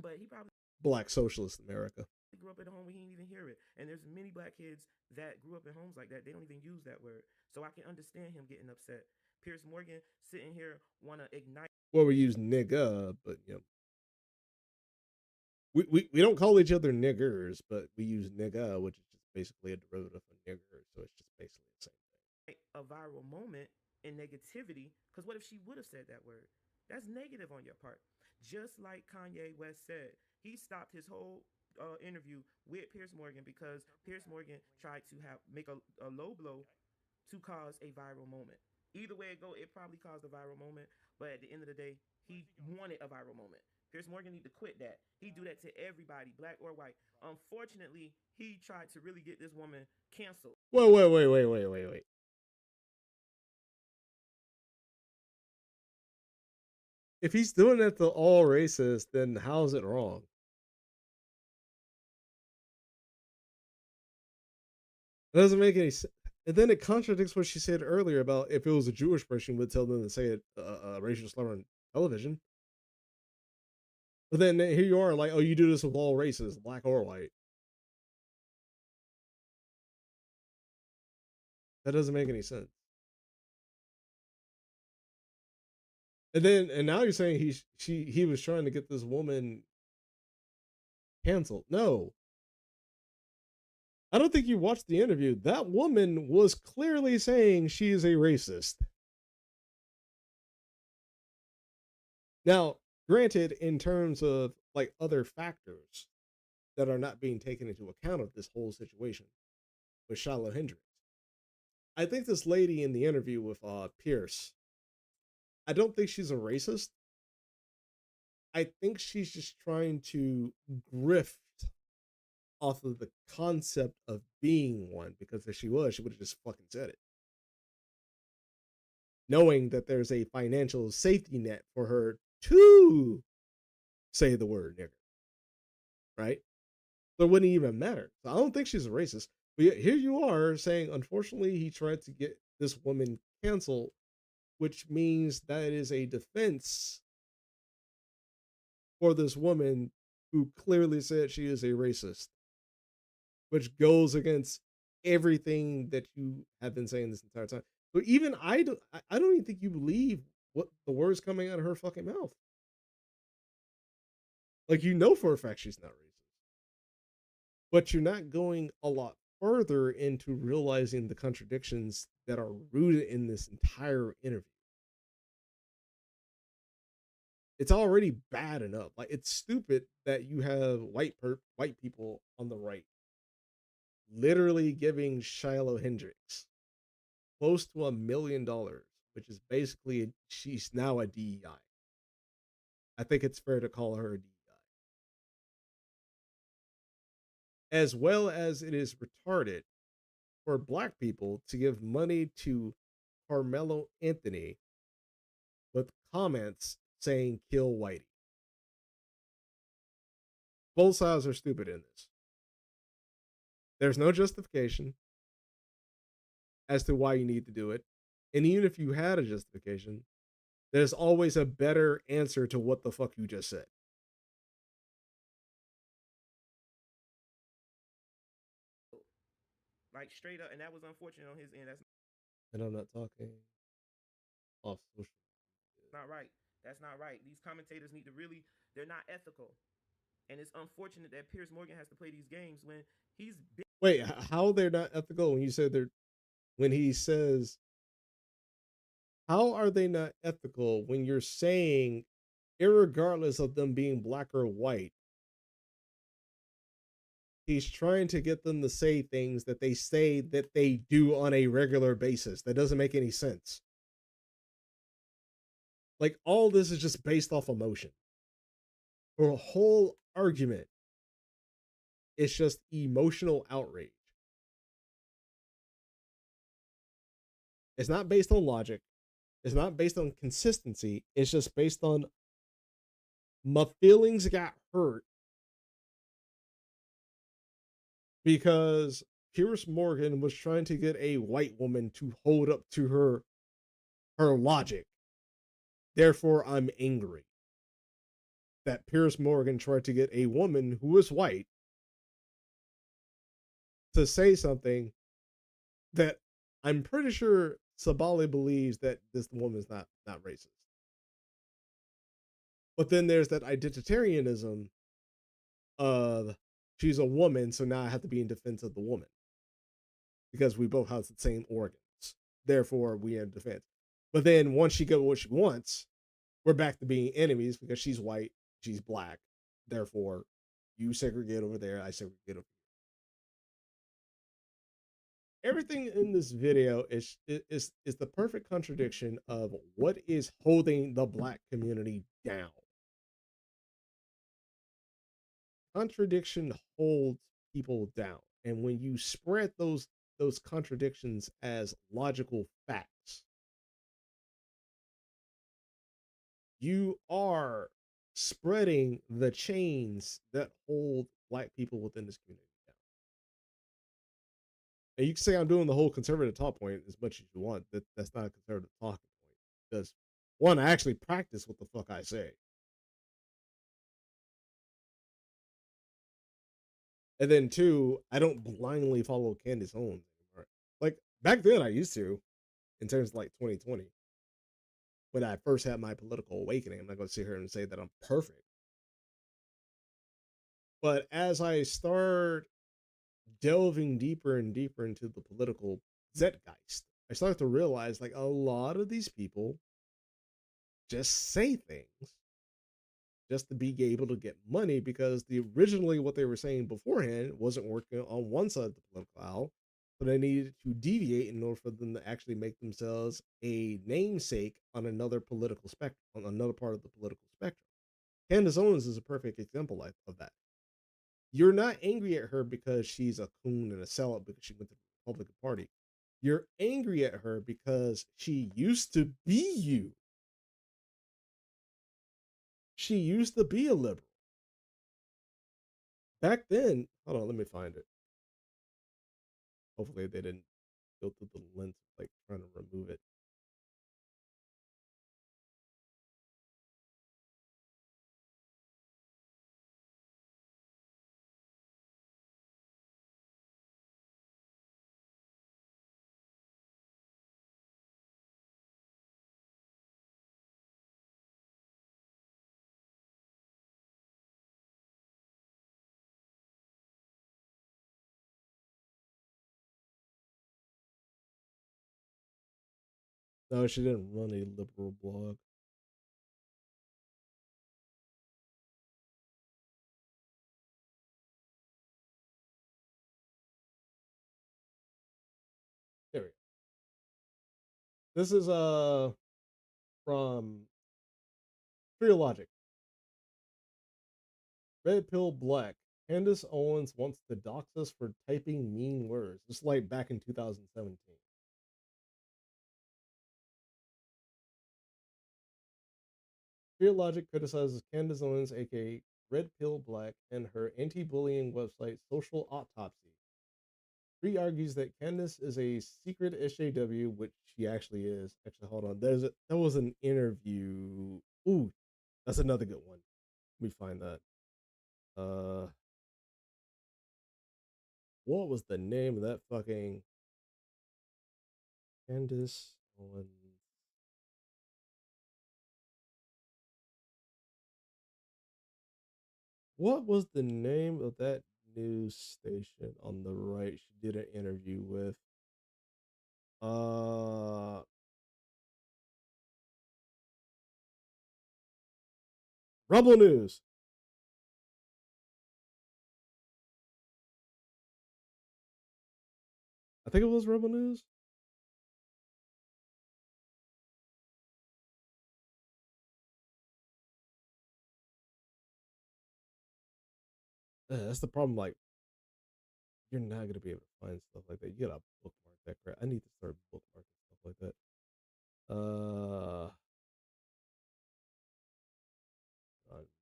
But he probably Black socialist America. grew up in a home where he didn't even hear it. And there's many black kids that grew up in homes like that. They don't even use that word. So I can understand him getting upset. Pierce Morgan sitting here want to ignite. Well, we use nigga, but you know. We don't call each other niggers, but we use nigga, which is just basically a derivative of nigger. So it's just basically the same thing. A viral moment in negativity. Because what if she would have said that word? That's negative on your part. Just like Kanye West said, he stopped his whole interview with Pierce Morgan because Pierce Morgan tried to make a low blow to cause a viral moment. Either way it go, it probably caused a viral moment, but at the end of the day, he wanted a viral moment. Pierce Morgan need to quit that. He do that to everybody, black or white. Unfortunately, he tried to really get this woman canceled. Wait. If he's doing it to all races, then how is it wrong? It doesn't make any sense. And then it contradicts what she said earlier about if it was a Jewish person, would tell them to say it racial slur on television. But then here you are, like, oh, you do this with all races, black or white. That doesn't make any sense. And now you're saying he was trying to get this woman canceled. No. I don't think you watched the interview. That woman was clearly saying she is a racist. Now, granted, in terms of like other factors that are not being taken into account of this whole situation with Shiloh Hendricks, I think this lady in the interview with Pierce, I don't think she's a racist. I think she's just trying to grift off of the concept of being one, because if she was, she would have just fucking said it. Knowing that there's a financial safety net for her to say the word nigger, right? So it wouldn't even matter. So I don't think she's a racist. But yet here you are saying, unfortunately, he tried to get this woman canceled, which means that it is a defense for this woman who clearly said she is a racist, which goes against everything that you have been saying this entire time. But even I don't even think you believe what the words coming out of her fucking mouth. Like, you know for a fact she's not racist, but you're not going a lot further into realizing the contradictions that are rooted in this entire interview. It's already bad enough. Like, it's stupid that you have white people on the right literally giving Shiloh Hendricks close to $1 million, which is basically she's now a DEI. I think it's fair to call her a DEI. As well as it is retarded for black people to give money to Carmelo Anthony with comments saying kill Whitey. Both sides are stupid in this. There's no justification as to why you need to do it. And even if you had a justification, there's always a better answer to what the fuck you just said. Like straight up, and that was unfortunate on his end. That's And I'm not talking off social. not right. That's not right. These commentators need to really, they're not ethical. And it's unfortunate that Piers Morgan has to play these games when he's been. Wait, how they're not ethical when you say they're, when he says, how are they not ethical when you're saying, irregardless of them being black or white, he's trying to get them to say things that they say that they do on a regular basis? That doesn't make any sense. Like, all this is just based off emotion. Her whole argument is just emotional outrage. It's not based on logic. It's not based on consistency. It's just based on my feelings got hurt because Piers Morgan was trying to get a white woman to hold up to her logic. Therefore, I'm angry that Piers Morgan tried to get a woman who is white to say something that I'm pretty sure Sabali believes that this woman is not racist. But then there's that identitarianism of she's a woman, so now I have to be in defense of the woman because we both have the same organs. Therefore, we are in defense. But then once she gets what she wants, we're back to being enemies because she's white, she's black. Therefore, you segregate over there, I segregate over here. Everything in this video is the perfect contradiction of what is holding the black community down. Contradiction holds people down, and when you spread those contradictions as logical facts, you are spreading the chains that hold black people within this community down. And you can say I'm doing the whole conservative talk point as much as you want. That's not a conservative talking point. Because one, I actually practice what the fuck I say. And then two, I don't blindly follow Candace Owens anymore. Like, back then I used to, in terms of like 2020. When I first had my political awakening, I'm not going to sit here and say that I'm perfect. But as I start delving deeper and deeper into the political zeitgeist, I start to realize like a lot of these people just say things just to be able to get money because originally what they were saying beforehand wasn't working on one side of the political aisle. So they needed to deviate in order for them to actually make themselves a namesake on another political spectrum, on another part of the political spectrum. Candace Owens is a perfect example of that. You're not angry at her because she's a coon and a sellout because she went to the Republican Party. You're angry at her because she used to be you. She used to be a liberal. Back then, hold on, let me find it. Hopefully they didn't go through the lens of like trying to remove it. No, she didn't run a liberal blog. There we go. This is from Logic. Red Pill Black. Candace Owens wants to dox us for typing mean words. This is like back in 2017. Logic criticizes Candace Owens, aka Red Pill Black, and her anti-bullying website Social Autopsy. Free argues that Candace is a secret SJW, which she actually is. Actually, hold on. There was an interview. Ooh, that's another good one. Let me find that. What was the name of that fucking Candace Owens? What was the name of that news station on the right? She did an interview with. Rebel News. I think it was Rebel News. That's the problem. Like, you're not gonna be able to find stuff like that. You gotta bookmark that crap. I need to start bookmarking stuff like that.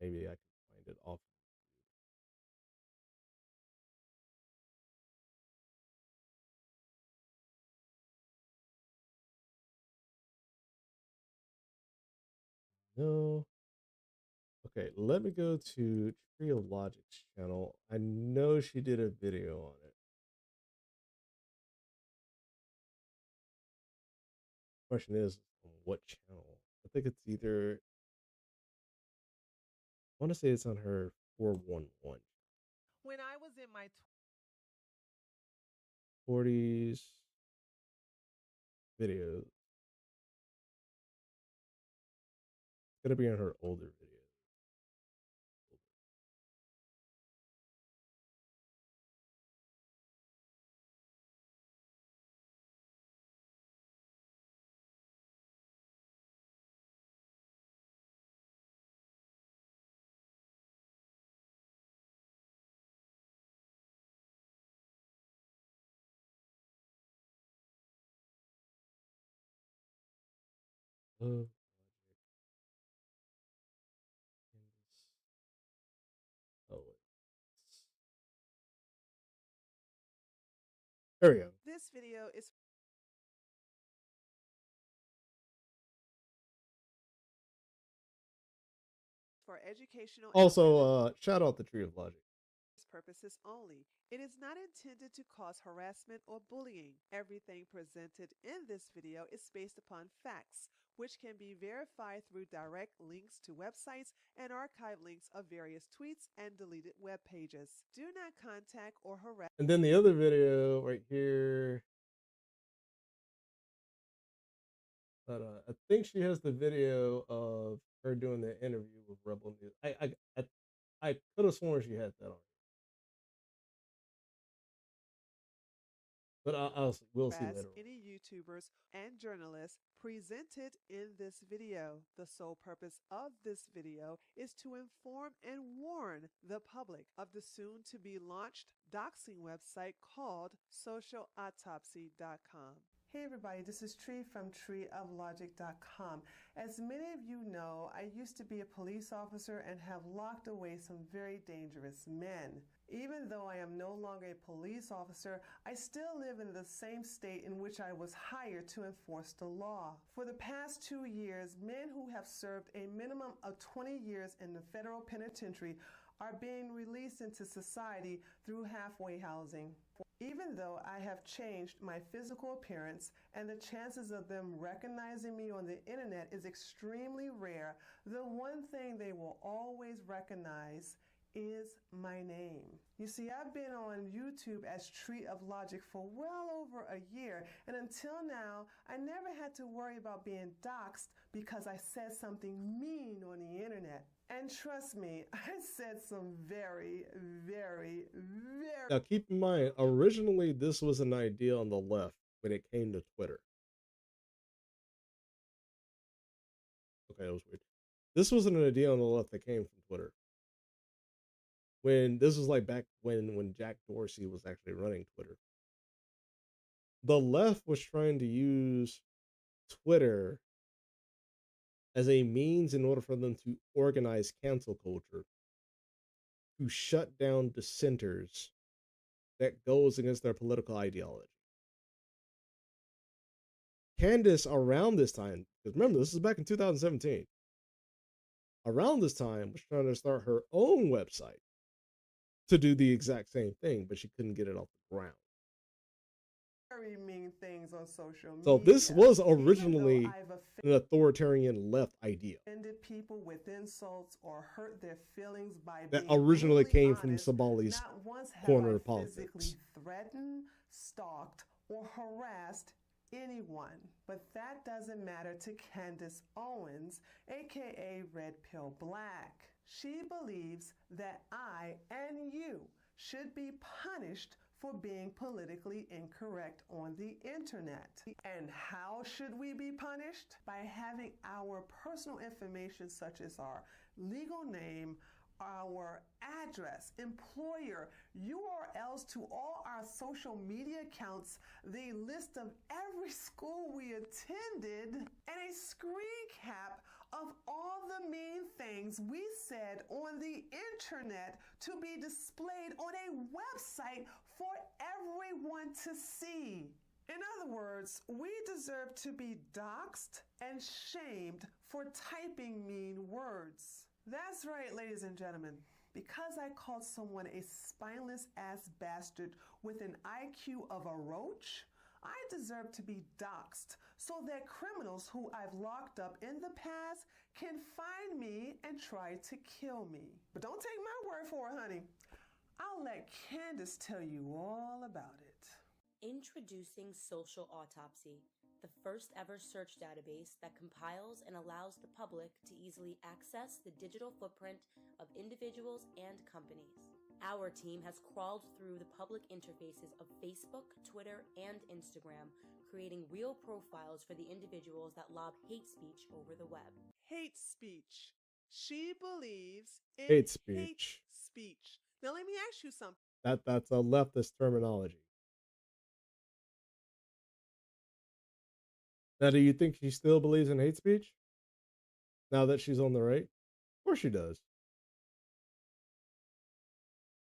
Maybe I can find it off. No. Okay, let me go to Trio Logic's channel. I know she did a video on it. Question is, on what channel? I think it's either. I want to say it's on her 411. When I was in my 40s videos. It's gonna be on her older videos. Love Oh, wait. There we go. this video is for educational and Also, shout out the Tree of Logic. purposes only. It is not intended to cause harassment or bullying. Everything presented in this video is based upon facts, which can be verified through direct links to websites and archive links of various tweets and deleted web pages. Do not contact or harass. And then the other video right here. But I think she has the video of her doing the interview with Rebel News. I could have sworn she had that on. But we'll see As later on. any YouTubers and journalists presented in this video. The sole purpose of this video is to inform and warn the public of the soon to be launched doxing website called socialautopsy.com. Hey everybody, this is Tree from treeoflogic.com. As many of you know, I used to be a police officer and have locked away some very dangerous men. Even though I am no longer a police officer, I still live in the same state in which I was hired to enforce the law. For the past 2 years, men who have served a minimum of 20 years in the federal penitentiary are being released into society through halfway housing. Even though I have changed my physical appearance and the chances of them recognizing me on the internet is extremely rare, the one thing they will always recognize is my name. You see, I've been on YouTube as Tree of Logic for well over a year, and until now, I never had to worry about being doxxed because I said something mean on the internet. And trust me, I said some very. Now, keep in mind, originally this was an idea on the left when it came to Twitter. Okay, that was weird. This wasn't an idea on the left that came from Twitter. When this was like back when Jack Dorsey was actually running Twitter. The left was trying to use Twitter as a means in order for them to organize cancel culture, to shut down dissenters that goes against their political ideology. Candace, around this time, because remember, this is back in 2017, around this time was trying to start her own website to do the exact same thing, but she couldn't get it off the ground. Very mean things on social media. So this was originally an authoritarian left idea. Offended people with insults or hurt their feelings by that being originally came from honest, Sabali's not once have corner I of politics. physically threatened, stalked, or harassed anyone. But that doesn't matter to Candace Owens, aka Red Pill Black. She believes that I and you should be punished for being politically incorrect on the internet. And how should we be punished? By having our personal information such as our legal name, our address, employer, URLs to all our social media accounts, the list of every school we attended, and a screen cap of all the mean things we said on the internet to be displayed on a website for everyone to see. In other words, we deserve to be doxxed and shamed for typing mean words. That's right, ladies and gentlemen. Because I called someone a spineless ass bastard with an IQ of a roach, I deserve to be doxxed so that criminals who I've locked up in the past can find me and try to kill me. But don't take my word for it, honey. I'll let Candace tell you all about it. Introducing Social Autopsy, the first ever search database that compiles and allows the public to easily access the digital footprint of individuals and companies. Our team has crawled through the public interfaces of Facebook, Twitter, and Instagram, creating real profiles for the individuals that lob hate speech over the web. Hate speech. She believes in Hate speech. speech. Now let me ask you something. That's a leftist terminology. Now, do you think she still believes in hate speech? Now that she's on the right? Of course she does.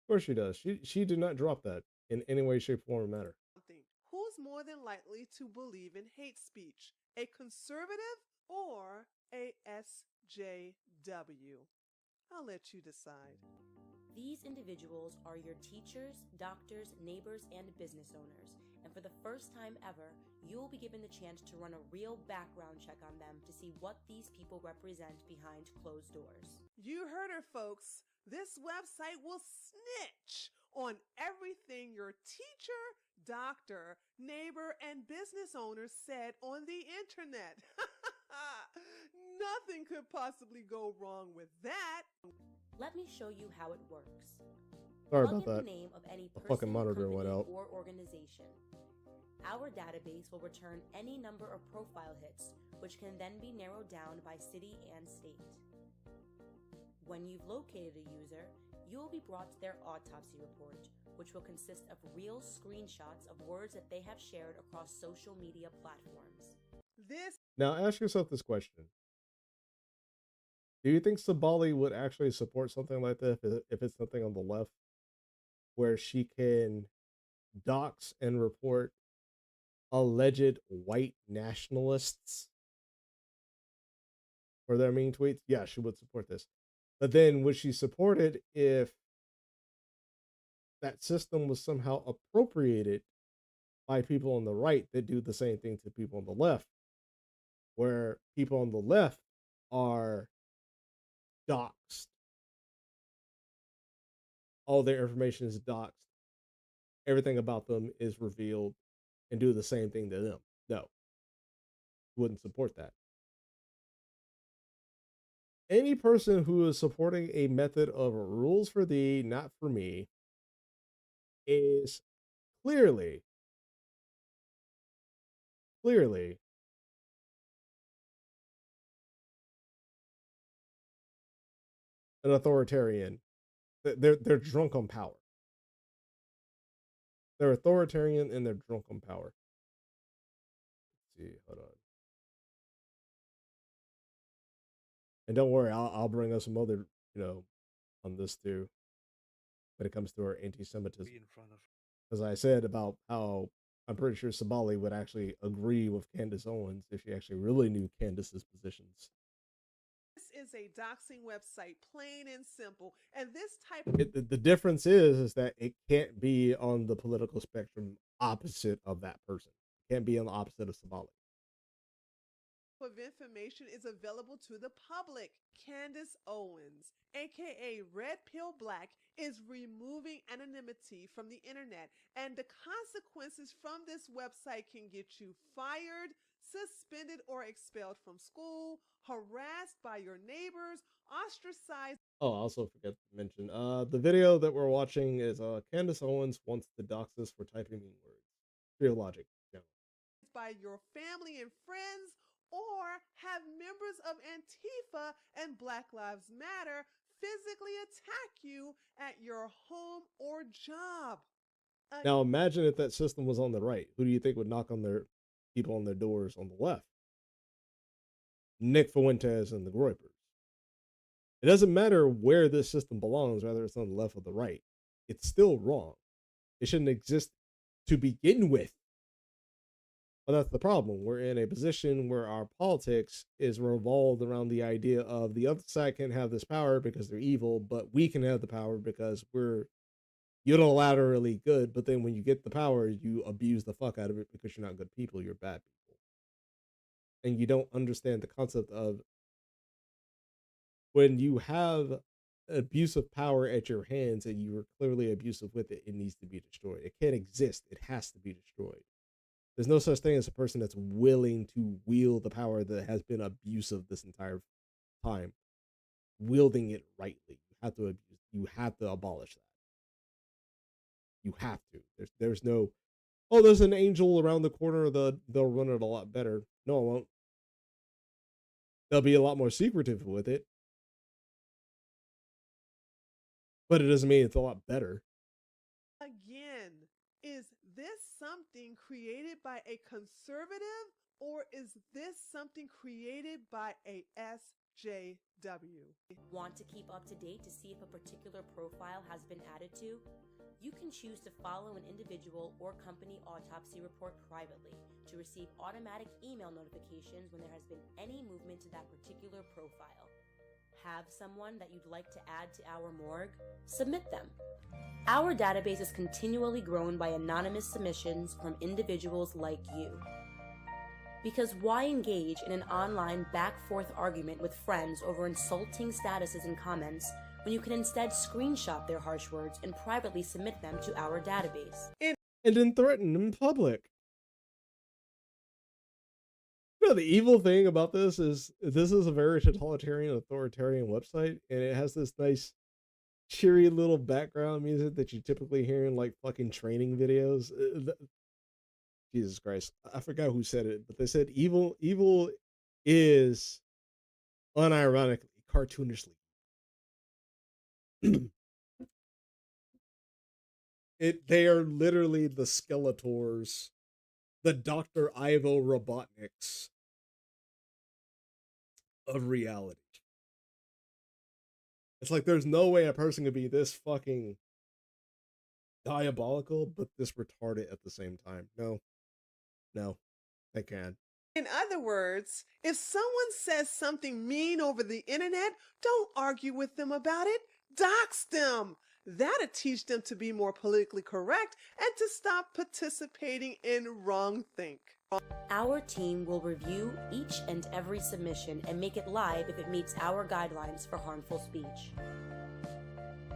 Of course she does. She did not drop that in any way, shape, form, or matter. Who's more than likely to believe in hate speech? A conservative or a SJW? I'll let you decide. These individuals are your teachers, doctors, neighbors, and business owners. And for the first time ever, you'll be given the chance to run a real background check on them to see what these people represent behind closed doors. You heard her, folks. This website will snitch on everything your teacher, doctor, neighbor, and business owner said on the internet. Nothing could possibly go wrong with that. Let me show you how it works. Sorry Plug about in that. the name of any The person, fucking monitor went company, out. or organization. Our database will return any number of profile hits, which can then be narrowed down by city and state. When you've located a user, you will be brought to their autopsy report, which will consist of real screenshots of words that they have shared across social media platforms. Now ask yourself this question. Do you think Sabali would actually support something like this if it's something on the left where she can dox and report alleged white nationalists for their mean tweets? Yeah, she would support this. But then would she support it if that system was somehow appropriated by people on the right that do the same thing to people on the left, where people on the left are doxxed? All their information is doxxed. Everything about them is revealed, and do the same thing to them. No, wouldn't support that. Any person who is supporting a method of rules for thee, not for me, is clearly an authoritarian. They're drunk on power. They're authoritarian and they're drunk on power. Let's see, hold on. And don't worry, I'll bring us some other, on this too, when it comes to our anti-Semitism. As I said about how I'm pretty sure Sabali would actually agree with Candace Owens if she actually really knew Candace's positions. This is a doxing website, plain and simple. And this type the difference is that it can't be on the political spectrum opposite of that person. It can't be on the opposite of Sabali. of information is available to the public. Candace Owens, aka Red Pill Black, is removing anonymity from the internet, and the consequences from this website can get you fired, suspended or expelled from school, harassed by your neighbors, ostracized. Oh, I also forgot to mention, the video that we're watching is Candace Owens wants to dox us for typing mean words. Real logic. No. By your family and friends, or have members of Antifa and Black Lives Matter physically attack you at your home or job. Now imagine if that system was on the right. Who do you think would knock on their people on their doors on the left? Nick Fuentes and the Groypers. It doesn't matter where this system belongs, whether it's on the left or the right. It's still wrong. It shouldn't exist to begin with. But that's the problem. We're in a position where our politics is revolved around the idea of the other side can have this power because they're evil, but we can have the power because we're unilaterally good. But then when you get the power, you abuse the fuck out of it because you're not good people, you're bad people. And you don't understand the concept of when you have abuse of power at your hands and you are clearly abusive with it, it needs to be destroyed. It can't exist. It has to be destroyed. There's no such thing as a person that's willing to wield the power that has been abusive this entire time, wielding it rightly. You have to abolish that. You have to. There's no, oh, there's an angel around the corner, they'll run it a lot better. No, it won't. They'll be a lot more secretive with it. But it doesn't mean it's a lot better. Again, is this something created by a conservative, or is this something created by a SJW? Want to keep up to date to see if a particular profile has been added to? You can choose to follow an individual or company autopsy report privately to receive automatic email notifications when there has been any movement to that particular profile. Have someone that you'd like to add to our morgue? Submit them. Our database is continually grown by anonymous submissions from individuals like you. Because why engage in an online back-forth argument with friends over insulting statuses and comments when you can instead screenshot their harsh words and privately submit them to our database? And then threaten in public. You know, the evil thing about this is a very totalitarian, authoritarian website, and it has this nice, cheery little background music that you typically hear in like fucking training videos. Jesus Christ, I forgot who said it, but they said evil is unironically, cartoonishly. They are literally the Skeletors, the Dr. Ivo Robotniks of reality. It's like there's no way a person could be this fucking diabolical, but this retarded at the same time. No, they can. In other words, if someone says something mean over the internet, don't argue with them about it. Dox them. That'll teach them to be more politically correct and to stop participating in wrongthink. Our team will review each and every submission and make it live if it meets our guidelines for harmful speech.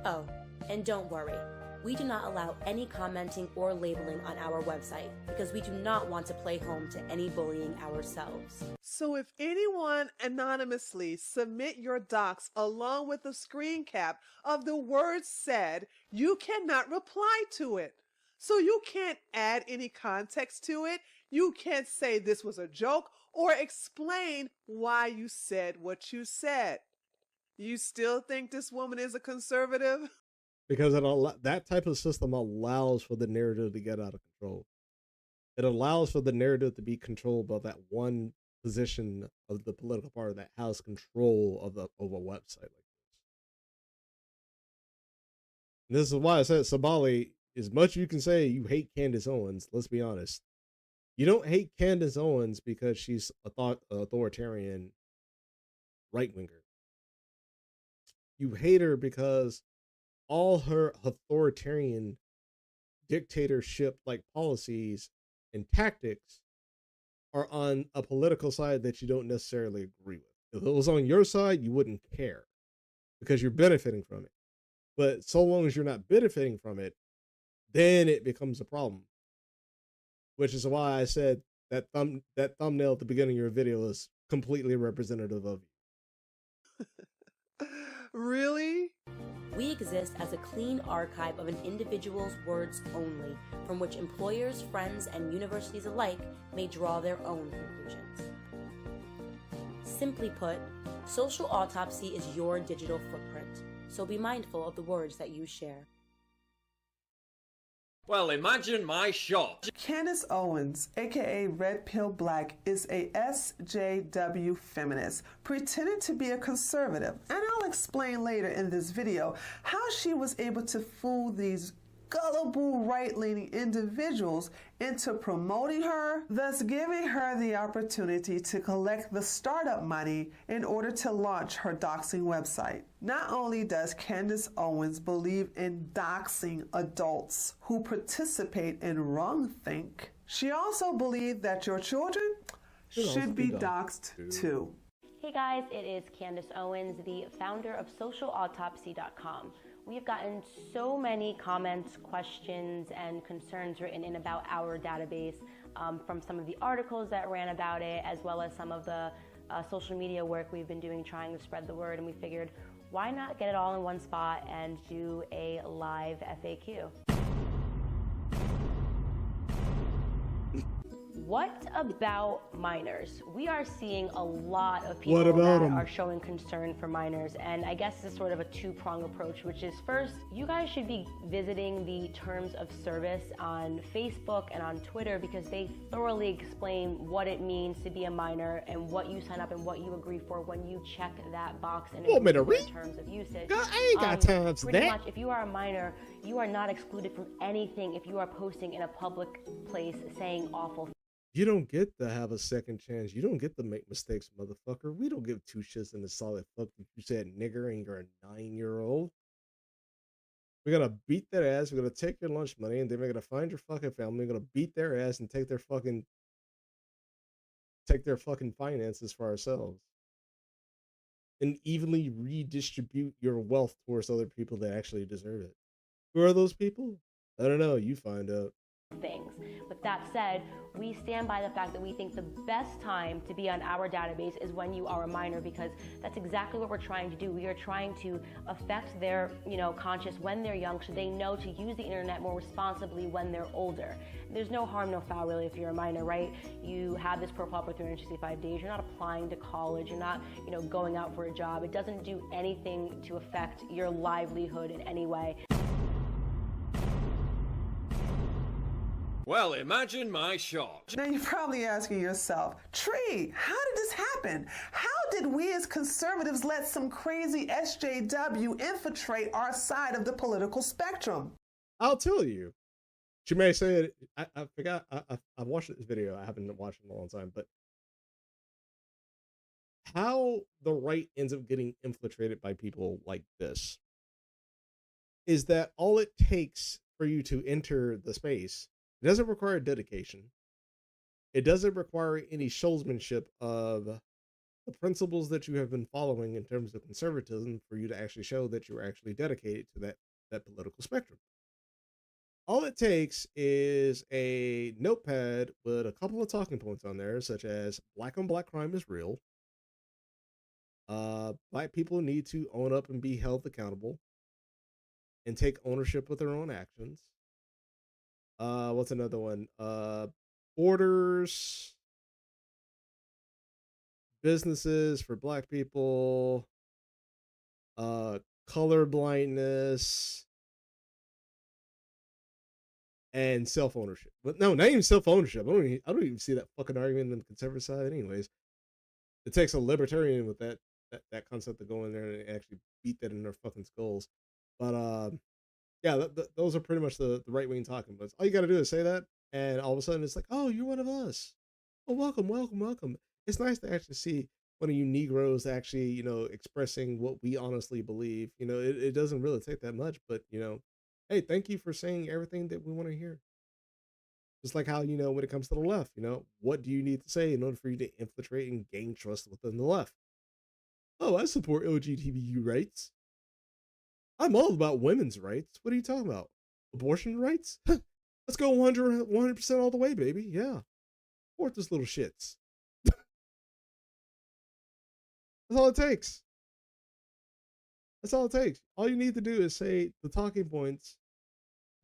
Oh, and don't worry, we do not allow any commenting or labeling on our website because we do not want to play home to any bullying ourselves. So if anyone anonymously submit your docs along with a screen cap of the words said, you cannot reply to it. So you can't add any context to it. You can't say this was a joke or explain why you said what you said. You still think this woman is a conservative? Because that type of system allows for the narrative to get out of control. It allows for the narrative to be controlled by that one position of the political party that has control of a website like this. And this is why I said, Sabali, as much as you can say you hate Candace Owens, let's be honest. You don't hate Candace Owens because she's a authoritarian right-winger. You hate her because all her authoritarian dictatorship-like policies and tactics are on a political side that you don't necessarily agree with. If it was on your side, you wouldn't care because you're benefiting from it. But so long as you're not benefiting from it, then it becomes a problem. Which is why I said that thumbnail at the beginning of your video is completely representative of you. Really? We exist as a clean archive of an individual's words only, from which employers, friends, and universities alike may draw their own conclusions. Simply put, social autopsy is your digital footprint, so be mindful of the words that you share. Well, imagine my shock. Candace Owens, aka Red Pill Black, is a SJW feminist, pretending to be a conservative. And I'll explain later in this video how she was able to fool these gullible right-leaning individuals into promoting her, thus giving her the opportunity to collect the startup money in order to launch her doxing website. Not only does Candace Owens believe in doxing adults who participate in wrongthink, she also believes that your children should be doxed too. Hey guys, it is Candace Owens, the founder of socialautopsy.com. We've gotten so many comments, questions, and concerns written in about our database from some of the articles that ran about it, as well as some of the social media work we've been doing trying to spread the word, and we figured, why not get it all in one spot and do a live FAQ? What about minors? We are seeing a lot of people that are showing concern for minors, and I guess this is sort of a two-prong approach, which is first, you guys should be visiting the terms of service on Facebook and on Twitter because they thoroughly explain what it means to be a minor and what you sign up and what you agree for when you check that box and agree to the terms of usage. I ain't got time for pretty much, if you are a minor, you are not excluded from anything if you are posting in a public place saying awful things. You don't get to have a second chance. You don't get to make mistakes, motherfucker. We don't give two shits in the solid fuck if you said nigger and you're a 9-year-old. We're gonna beat their ass. We're gonna take your lunch money, and then we're gonna find your fucking family. We're gonna beat their ass and take their fucking finances for ourselves, and evenly redistribute your wealth towards other people that actually deserve it. Who are those people? I don't know. You find out. things. With that said, we stand by the fact that we think the best time to be on our database is when you are a minor, because that's exactly what we're trying to do. We are trying to affect their, conscious when they're young, so they know to use the internet more responsibly when they're older. There's no harm, no foul, really, if you're a minor, right? You have this profile for 365 days. You're not applying to college. You're not, going out for a job. It doesn't do anything to affect your livelihood in any way. Well, imagine my shock. Now you're probably asking yourself, Tree, how did this happen? How did we as conservatives let some crazy SJW infiltrate our side of the political spectrum? I'll tell you. She may say it. I forgot. I watched this video. I haven't watched it in a long time, but how the right ends up getting infiltrated by people like this is that all it takes for you to enter the space, it doesn't require dedication. It doesn't require any showsmanship of the principles that you have been following in terms of conservatism for you to actually show that you're actually dedicated to that political spectrum. All it takes is a notepad with a couple of talking points on there, such as black on black crime is real. Black people need to own up and be held accountable and take ownership of their own actions. What's another one? Borders, businesses for black people, color blindness, and self-ownership. But no, not even self-ownership. I don't even see that fucking argument on the conservative side anyways. It takes a libertarian with that concept to go in there and actually beat that in their fucking skulls. But yeah, those are pretty much the right wing talking points. All you got to do is say that, and all of a sudden it's like, oh, you're one of us. Oh, welcome, welcome, welcome. It's nice to actually see one of you Negroes actually, expressing what we honestly believe. It doesn't really take that much, but hey, thank you for saying everything that we want to hear. Just like how, when it comes to the left, what do you need to say in order for you to infiltrate and gain trust within the left? Oh, I support LGBTQ rights. I'm all about women's rights. What are you talking about? Abortion rights? Let's go 100% all the way, baby. Yeah. Support those little shits. That's all it takes. That's all it takes. All you need to do is say the talking points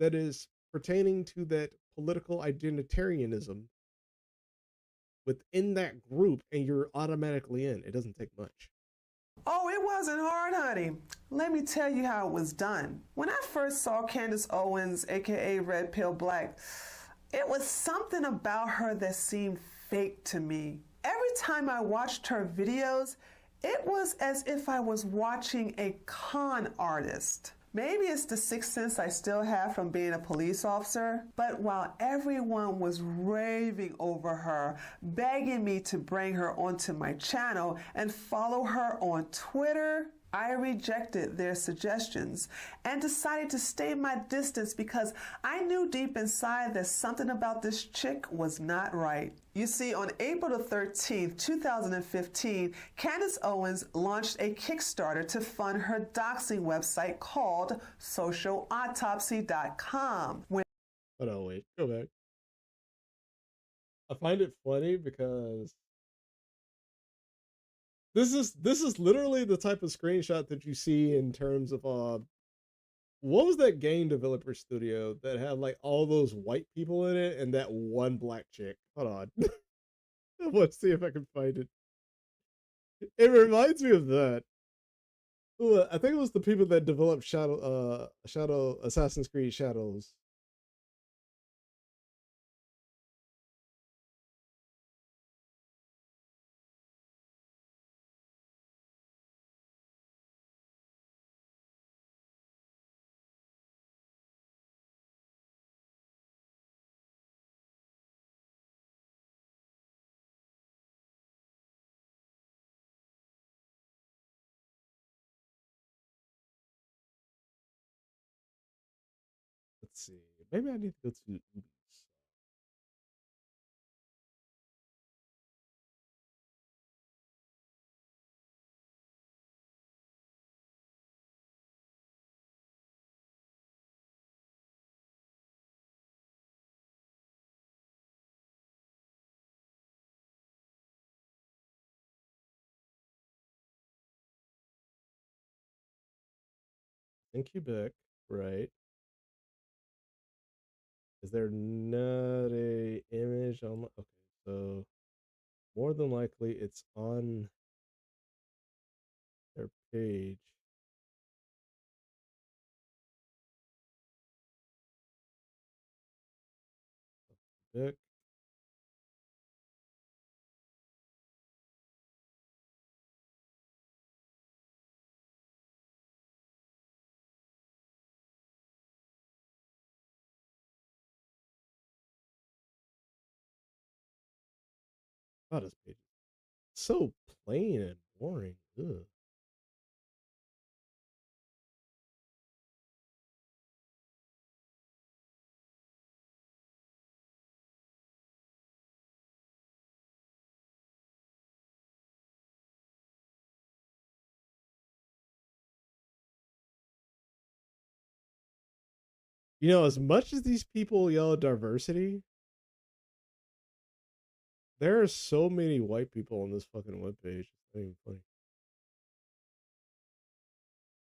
that is pertaining to that political identitarianism within that group, and you're automatically in. It doesn't take much. Oh, it wasn't hard, honey. Let me tell you how it was done. When I first saw Candace Owens, aka Red Pill Black, it was something about her that seemed fake to me. Every time I watched her videos, it was as if I was watching a con artist. Maybe it's the sixth sense I still have from being a police officer, but while everyone was raving over her, begging me to bring her onto my channel and follow her on Twitter, I rejected their suggestions and decided to stay my distance because I knew deep inside that something about this chick was not right. You see, on April the 13th, 2015, Candace Owens launched a Kickstarter to fund her doxing website called socialautopsy.com. Hold on, wait, go back. I find it funny because this is literally the type of screenshot that you see in terms of what was that game developer studio that had like all those white people in it and that one black chick? Hold on. Let's see if I can find it. It reminds me of that. Ooh, I think it was the people that developed Shadow Assassin's Creed Shadows. Let's see. Maybe I need to go to Ubi's. in Quebec, right? Is there not a image on? Okay, so more than likely it's on their page. Quebec. Oh, this page is so plain and boring. Ugh. You know, as much as these people yell diversity, there are so many white people on this fucking webpage. It's not even funny.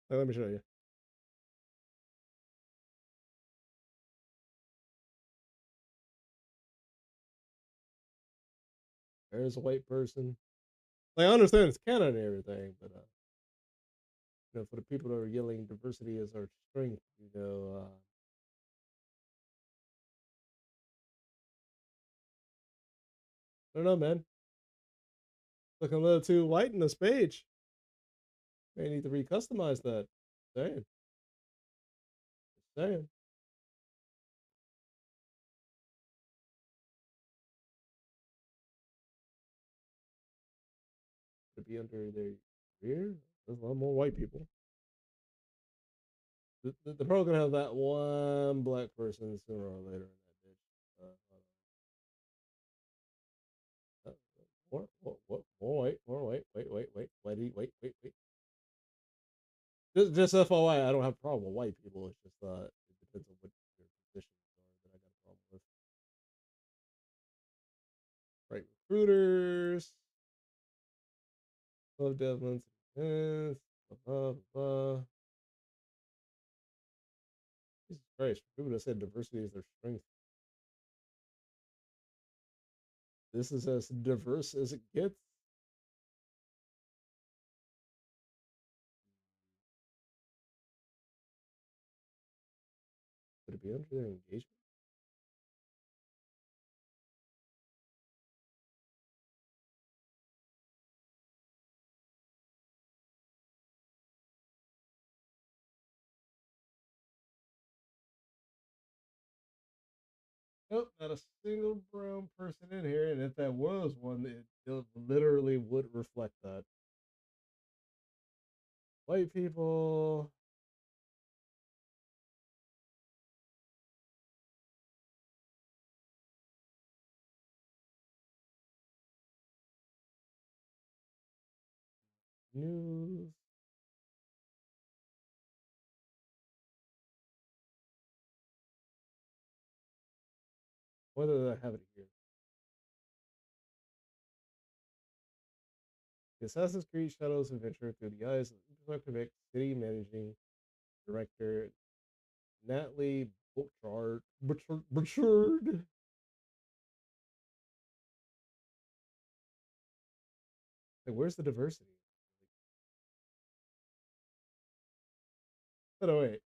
Like, let me show you. There's a white person. Like, I understand it's Canada and everything, but you know, for the people that are yelling diversity is our strength, you know, I don't know, man. Looking a little too white in this page. May need to recustomize that. Just saying. Just saying. Could be under their career. There's a lot more white people. They're probably gonna have that one black person sooner or later in that bitch. More white, more white. Wait. Just FYI, I don't have a problem with white people. It's just it depends on what your positions are that I got a problem with. Right, recruiters, love Devlin's, blah blah blah. Jesus Christ, people that said diversity is their strength. This is as diverse as it gets. Would it be under their engagement? Nope, not a single brown person in here. And if that was one, it literally would reflect that. White people. News. Whether I have it here. The Assassin's Creed Shadows Adventure through the eyes of Quebec City Managing Director Natalie Bouchard. Like, where's the diversity? Oh, wait.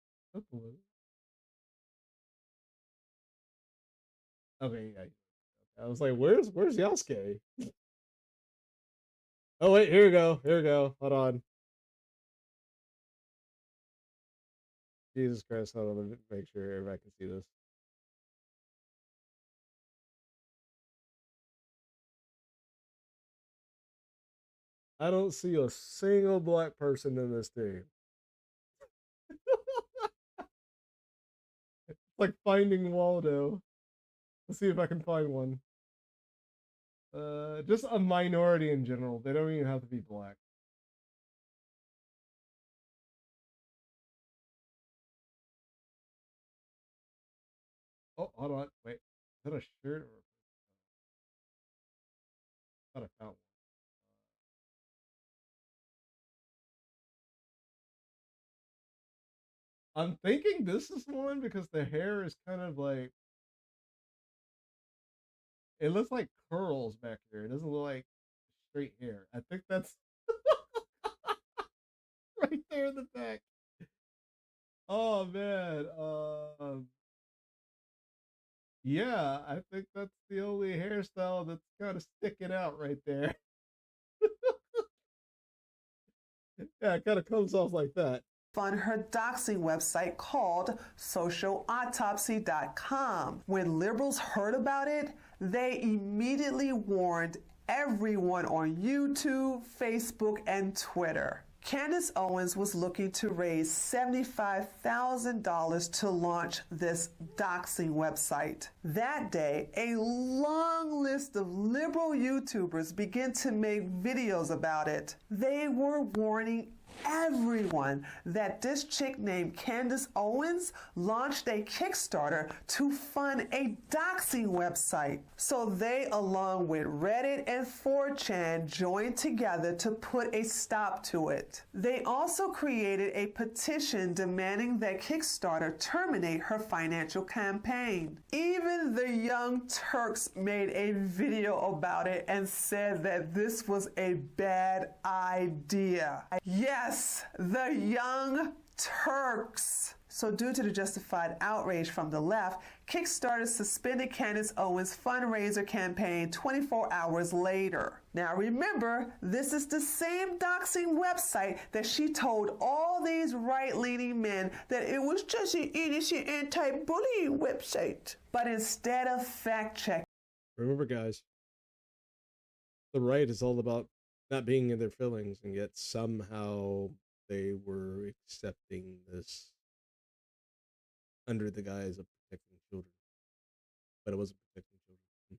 Okay, yeah. I was like, where's Yasuke? Oh wait, here we go. Here we go. Hold on. Jesus Christ, hold on. Let me make sure everybody can see this. I don't see a single black person in this team. It's like finding Waldo. Let's see if I can find one. Just a minority in general. They don't even have to be black. Oh, hold on. Wait. Is that a shirt or I thought I found one? I'm thinking this is one because the hair is kind of like, it looks like curls back here. It doesn't look like straight hair. I think that's right there in the back. Oh man. Yeah, I think that's the only hairstyle that's kind of sticking out right there. Yeah, it kind of comes off like that. On her doxing website called socialautopsy.com. When liberals heard about it, they immediately warned everyone on YouTube, Facebook, and Twitter. Candace Owens was looking to raise $75,000 to launch this doxing website. That day, a long list of liberal YouTubers began to make videos about it. They were warning everyone that this chick named Candace Owens launched a Kickstarter to fund a doxing website. So they, along with Reddit and 4chan, joined together to put a stop to it. They also created a petition demanding that Kickstarter terminate her financial campaign. Even the Young Turks made a video about it and said that this was a bad idea. Yes, the Young Turks. So due to the justified outrage from the left, Kickstarter suspended Candace Owens' fundraiser campaign 24 hours later. Now remember, this is the same doxing website that she told all these right-leaning men that it was just an innocent anti-bullying website. But instead of fact-checking, Remember, guys, the right is all about not being in their feelings, and yet somehow they were accepting this under the guise of protecting children. But it wasn't protecting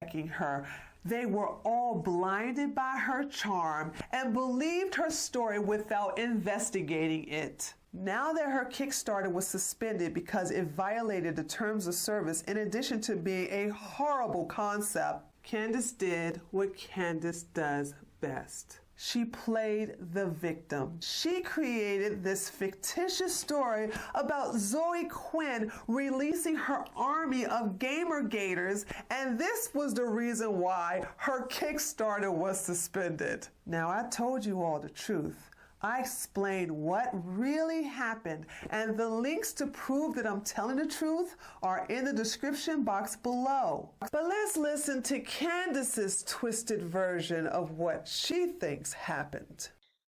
children. her, they were all blinded by her charm and believed her story without investigating it. Now that her Kickstarter was suspended because it violated the terms of service, in addition to being a horrible concept, Candace did what Candace does best. She played the victim. She created this fictitious story about Zoe Quinn releasing her army of gamer gators, and this was the reason why her Kickstarter was suspended. Now, I told you all the truth. I explained what really happened, and the links to prove that I'm telling the truth are in the description box below. But let's listen to Candace's twisted version of what she thinks happened.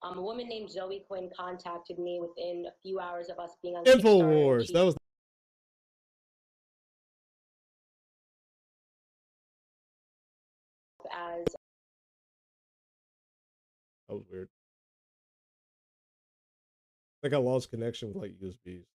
A woman named Zoe Quinn contacted me within a few hours of us being on InfoWars. Kickstarter. That was As that was weird. I think I lost connection with like USBs.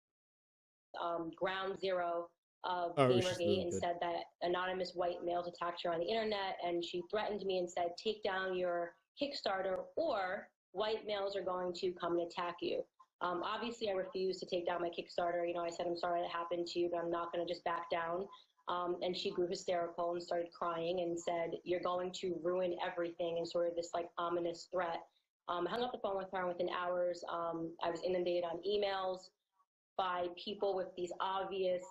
ground zero of Oh, she's Gamergate doing and good. said that anonymous white males attacked her on the internet, and she threatened me and said, take down your Kickstarter or white males are going to come and attack you. Obviously, I refused to take down my Kickstarter. You know, I said, I'm sorry that happened to you, but I'm not going to just back down. And she grew hysterical and started crying and said, you're going to ruin everything, and sort of this like ominous threat. I hung up the phone with her, and within hours, I was inundated on emails by people with these obvious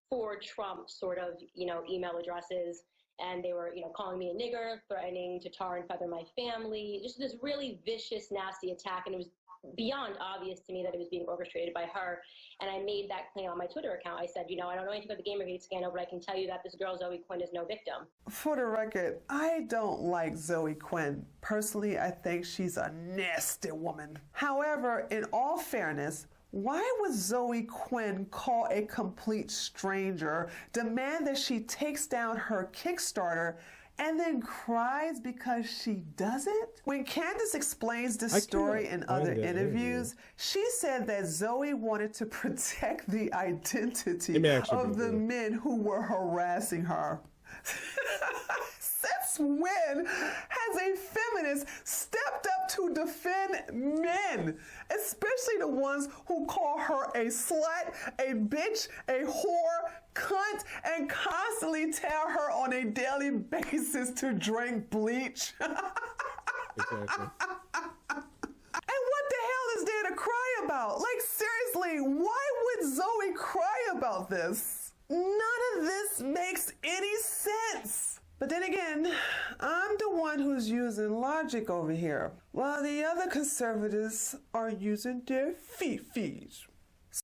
for Trump sort of, you know, email addresses. And they were, you know, calling me a nigger, threatening to tar and feather my family, just this really vicious, nasty attack. And it was beyond obvious to me that it was being orchestrated by her. And I made that claim on my Twitter account. I said, you know, I don't know anything about the Gamergate scandal, but I can tell you that this girl, Zoe Quinn, is no victim. For the record, I don't like Zoe Quinn. Personally, I think she's a nasty woman. However, in all fairness, why would Zoe Quinn call a complete stranger, demand that she takes down her Kickstarter, and then cries because she doesn't? When Candace explains this story in other interviews, she said that Zoe wanted to protect the identity of the men who were harassing her. Since when has a feminist stepped up to defend men, especially the ones who call her a slut, a bitch, a whore, cunt, and constantly tell her on a daily basis to drink bleach? Exactly. And what the hell is there to cry about? Like, seriously, what? about this. None of this makes any sense. But then again, I'm the one who's using logic over here, while the other conservatives are using their fifis.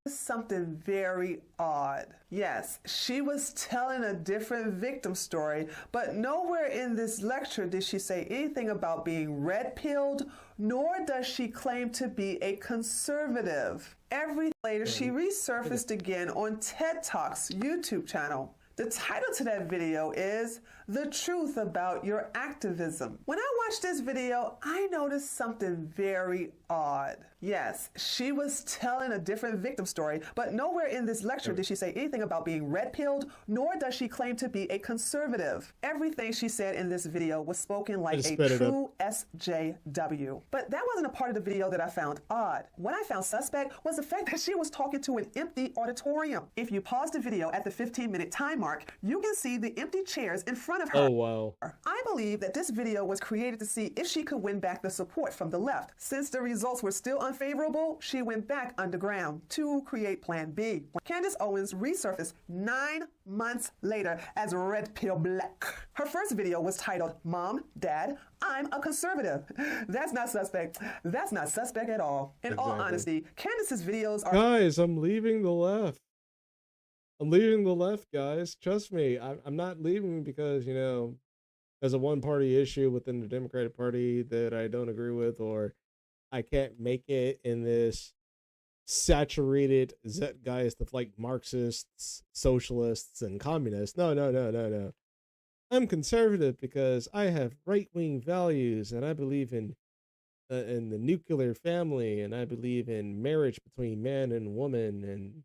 Something very odd. Yes, she was telling a different victim story, but nowhere in this lecture did she say anything about being red-pilled, nor does she claim to be a conservative. Every later, she resurfaced again on TED Talk's YouTube channel. The title to that video is The Truth About Your Activism. When I watched this video, I noticed something very odd. Yes, she was telling a different victim story, but nowhere in this lecture did she say anything about being red-pilled, nor does she claim to be a conservative. Everything she said in this video was spoken like a true SJW. But that wasn't a part of the video that I found odd. What I found suspect was the fact that she was talking to an empty auditorium. If you pause the video at the 15-minute time mark, you can see the empty chairs in front of her. Oh, wow. I believe that this video was created to see if she could win back the support from the left. Since the results were still unfavorable, she went back underground to create Plan B. Candace Owens resurfaced 9 months later as Red Pill Black. Her first video was titled, Mom, Dad, I'm a Conservative. That's not suspect. That's not suspect at all. In all honesty, Candace's videos are— Guys, I'm leaving the left. I'm leaving the left, guys. Trust me. I'm not leaving because, you know, there's a one-party issue within the Democratic Party that I don't agree with, or I can't make it in this saturated zeitgeist of like Marxists, socialists, and communists. No. I'm conservative because I have right-wing values, and I believe in the nuclear family, and I believe in marriage between man and woman, and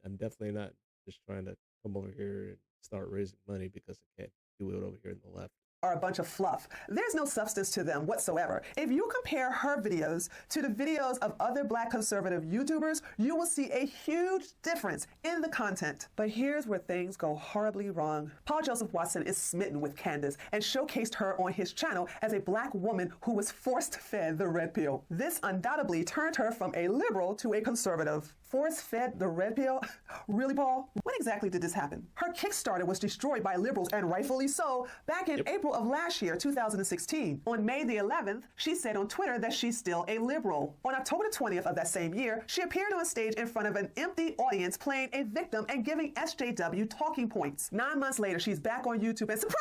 I'm definitely not just trying to come over here and start raising money because I can't do it over here in the left. Are a bunch of fluff. There's no substance to them whatsoever. If you compare her videos to the videos of other Black conservative YouTubers, you will see a huge difference in the content. But here's where things go horribly wrong. Paul Joseph Watson is smitten with Candace and showcased her on his channel as a Black woman who was force-fed the red pill. This undoubtedly turned her from a liberal to a conservative. Force-fed the red pill? Really, Paul? When exactly did this happen? Her Kickstarter was destroyed by liberals, and rightfully so, back in April of last year, 2016. On May the 11th, she said on Twitter that she's still a liberal. On October the 20th of that same year, she appeared on stage in front of an empty audience playing a victim and giving SJW talking points. 9 months later, she's back on YouTube and surprise!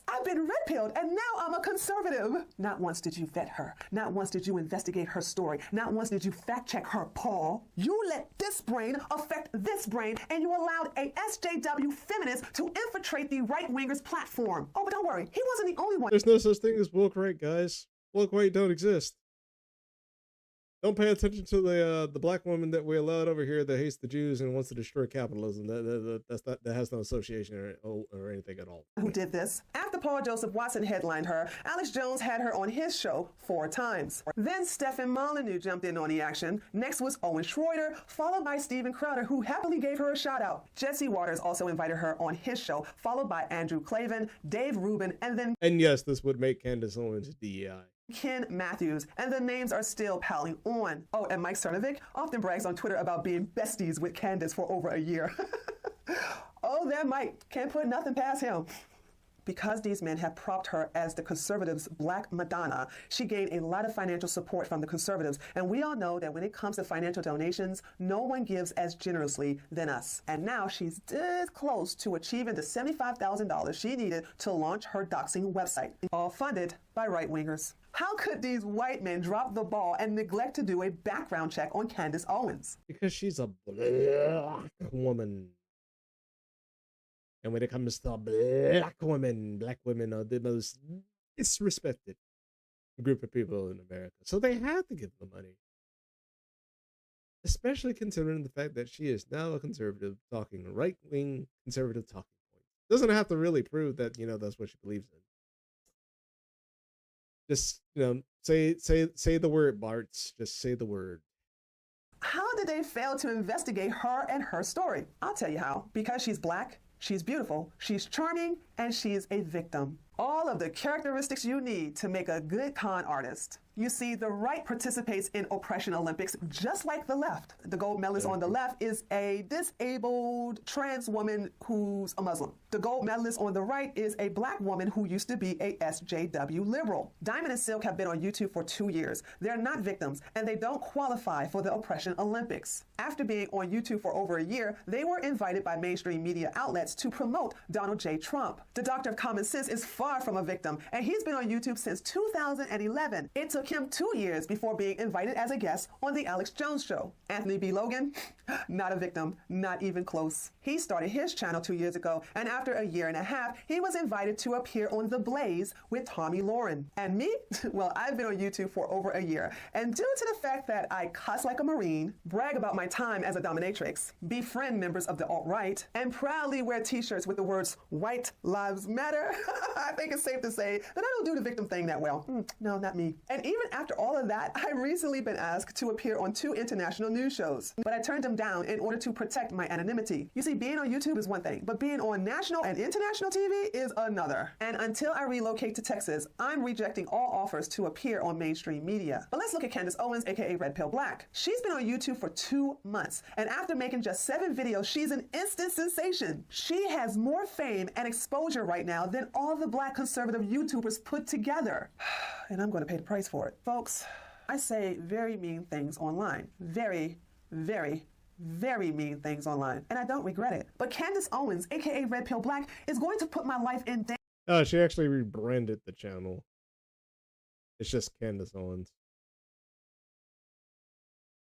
I've been red-pilled and now I'm a conservative. Not once did you vet her. Not once did you investigate her story. Not once did you fact-check her, Paul. You let this brain affect this brain, and you allowed a SJW feminist to infiltrate the right-wingers' platform. Oh, but don't worry, he wasn't the only one. There's no such thing as woke right, guys. Woke right don't exist. Don't pay attention to the Black woman that we allowed over here that hates the Jews and wants to destroy capitalism. That has no association or anything at all. Who did this? After Paul Joseph Watson headlined her, Alex Jones had her on his show 4 times. Then Stephen Molyneux jumped in on the action. Next was Owen Schroeder, followed by Steven Crowder, who happily gave her a shout out. Jesse Waters also invited her on his show, followed by Andrew Clavin, Dave Rubin, and then— And yes, this would make Candace Owens DEI. Ken Matthews, and the names are still piling on. Oh, and Mike Cernovic often brags on Twitter about being besties with Candace for over a year. Oh, that Mike, can't put nothing past him. Because these men have propped her as the conservatives' Black Madonna, she gained a lot of financial support from the conservatives. And we all know that when it comes to financial donations, no one gives as generously than us. And now she's this close to achieving the $75,000 she needed to launch her doxing website, all funded by right-wingers. How could these white men drop the ball and neglect to do a background check on Candace Owens? Because she's a Black woman. And when it comes to Black women are the most disrespected group of people in America. So they had to give them money. Especially considering the fact that she is now a conservative talking right-wing conservative talking points. Doesn't have to really prove that, you know, that's what she believes in. Just, you know, say the word, Bartz. Just say the word. How did they fail to investigate her and her story? I'll tell you how. Because she's Black, she's beautiful, she's charming, and she's a victim. All of the characteristics you need to make a good con artist. You see, the right participates in oppression Olympics just like the left. The gold medalist on the left is a disabled trans woman who's a Muslim. The gold medalist on the right is a black woman who used to be a SJW liberal. Diamond and Silk have been on YouTube for 2 years. They're not victims, and they don't qualify for the oppression Olympics. After being on YouTube for over a year, they were invited by mainstream media outlets to promote Donald J. Trump. The Doctor of Common Sense is far from a victim, and he's been on YouTube since 2011. It took him 2 years before being invited as a guest on The Alex Jones Show. Anthony B. Logan, not a victim, not even close. He started his channel 2 years ago, and after a year and a half, he was invited to appear on The Blaze with Tommy Lauren. And me? Well, I've been on YouTube for over a year, and due to the fact that I cuss like a Marine, brag about my time as a dominatrix, befriend members of the alt-right, and proudly wear t-shirts with the words "White Lives Matter," I think it's safe to say that I don't do the victim thing that well. No, not me. And even after all of that, I've recently been asked to appear on 2 international news shows, but I turned them down in order to protect my anonymity. You see, being on YouTube is one thing, but being on national and international TV is another. And until I relocate to Texas, I'm rejecting all offers to appear on mainstream media. But let's look at Candace Owens, aka Red Pill Black. She's been on YouTube for 2 months, and after making just 7 videos, she's an instant sensation. She has more fame and exposure right now than all the black conservative YouTubers put together. And I'm going to pay the price for it. Folks, I say very mean things online. Very, very, very mean things online, and I don't regret it. But Candace Owens, aka Red Pill Black, is going to put my life in danger. Oh, she actually rebranded the channel. It's just Candace Owens.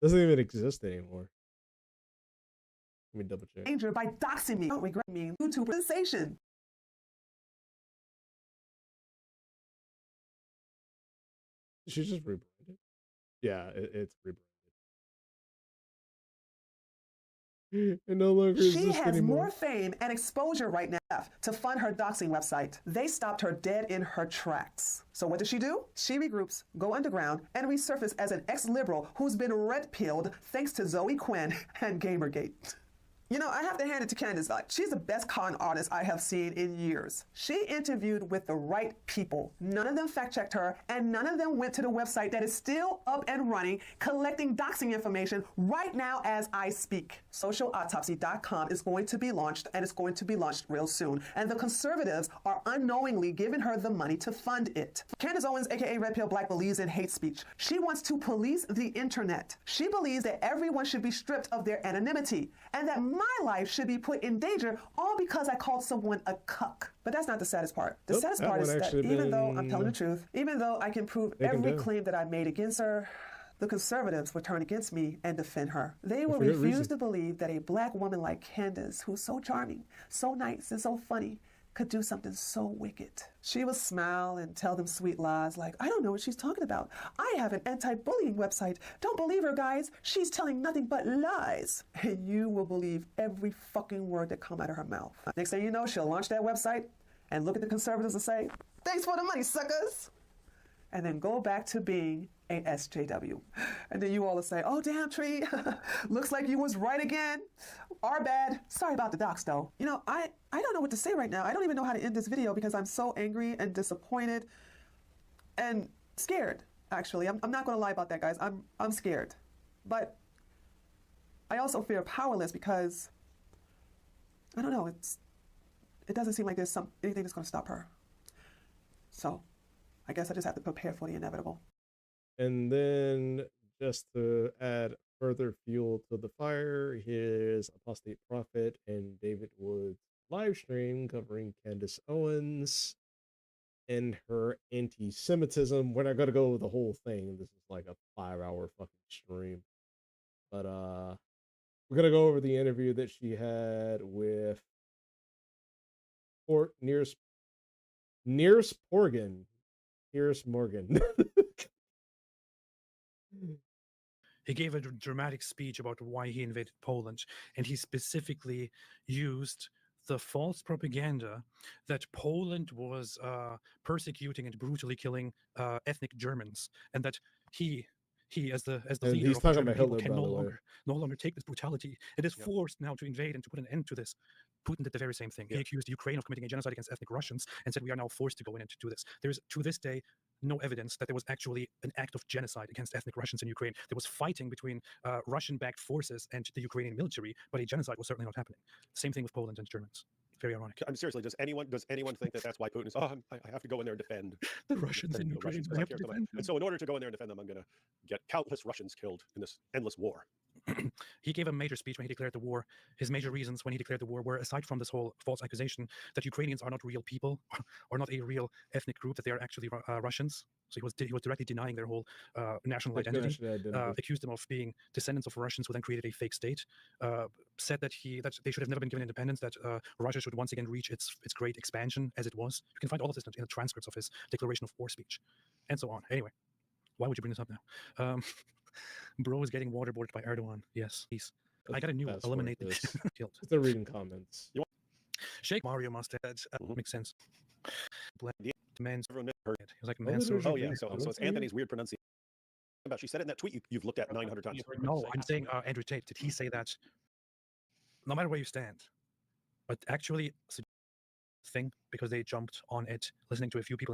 Doesn't even exist anymore. Let me double check. Danger by doxing me. I don't regret me. YouTube sensation. She just rebranded. Yeah, it's rebranded. It no longer She exists has anymore. more fame and exposure right now to fund her doxing website. They stopped her dead in her tracks. So what does she do? She regroups, go underground, and resurface as an ex-liberal who's been red-pilled thanks to Zoe Quinn and Gamergate. You know, I have to hand it to Candace. She's the best con artist I have seen in years. She interviewed with the right people. None of them fact-checked her, and none of them went to the website that is still up and running, collecting doxing information right now as I speak. Socialautopsy.com is going to be launched, and it's going to be launched real soon. And the conservatives are unknowingly giving her the money to fund it. Candace Owens, aka Red Pill Black, believes in hate speech. She wants to police the internet. She believes that everyone should be stripped of their anonymity, and that my life should be put in danger all because I called someone a cuck. But that's not the saddest part. The saddest part is that even though I'm telling the truth, even though I can prove every claim that I made against her, the conservatives will turn against me and defend her. They will refuse to believe that a black woman like Candace, who's so charming, so nice, and so funny, could do something so wicked. She will smile and tell them sweet lies like, I don't know what she's talking about. I have an anti-bullying website. Don't believe her, guys. She's telling nothing but lies. And you will believe every fucking word that come out of her mouth. Next thing you know, she'll launch that website and look at the conservatives and say, thanks for the money, suckers. And then go back to being a SJW. And then you all will say, oh, damn, Tree, looks like you was right again. Our bad. Sorry about the docs, though. You know, I don't know what to say right now. I don't even know how to end this video because I'm so angry and disappointed and scared, actually. I'm not going to lie about that, guys. I'm scared. But I also feel powerless because, I don't know, it doesn't seem like there's anything that's going to stop her. So I guess I just have to prepare for the inevitable. And then, just to add further fuel to the fire, here's Apostate Prophet and David Wood's live stream covering Candace Owens and her anti-Semitism. We're not going to go over the whole thing. This is like a 5-hour fucking stream. But we're going to go over the interview that she had with Piers Morgan. He gave a dramatic speech about why he invaded Poland, and he specifically used the false propaganda that Poland was persecuting and brutally killing ethnic Germans, and that he as the leader of the German people can no longer take this brutality. It is forced now to invade and to put an end to this. Putin did the very same thing. He accused Ukraine of committing a genocide against ethnic Russians and said we are now forced to go in and to do this. There's, to this day, no evidence that there was actually an act of genocide against ethnic Russians in Ukraine. There was fighting between Russian-backed forces and the Ukrainian military, but a genocide was certainly not happening. Same thing with Poland and Germans. Very ironic. I'm seriously, does anyone think that that's why Putin is? Oh, I have to go in there and defend the Russians in Ukraine. I have to defend them. And so, in order to go in there and defend them, I'm going to get countless Russians killed in this endless war. He gave a major speech when he declared the war. His major reasons when he declared the war were, aside from this whole false accusation that Ukrainians are not real people or not a real ethnic group, that they are actually Russians. So he was directly denying their whole national identity. Accused them of being descendants of Russians who then created a fake state. Said that they should have never been given independence. That Russia should once again reach its great expansion as it was. You can find all of this in the transcripts of his declaration of war speech, and so on. Anyway, why would you bring this up now? Bro is getting waterboarded by Erdogan. Yes, he's. I got a new eliminate the guilt. They're reading comments. Shake Mario must have makes sense. The man's everyone heard it. He was like, man, oh yeah, so it's Anthony's weird pronunciation. About she said it in that tweet you've looked at 900 times. No, I'm saying Andrew Tate. Did he say that? No matter where you stand, but actually thing because they jumped on it, listening to a few people.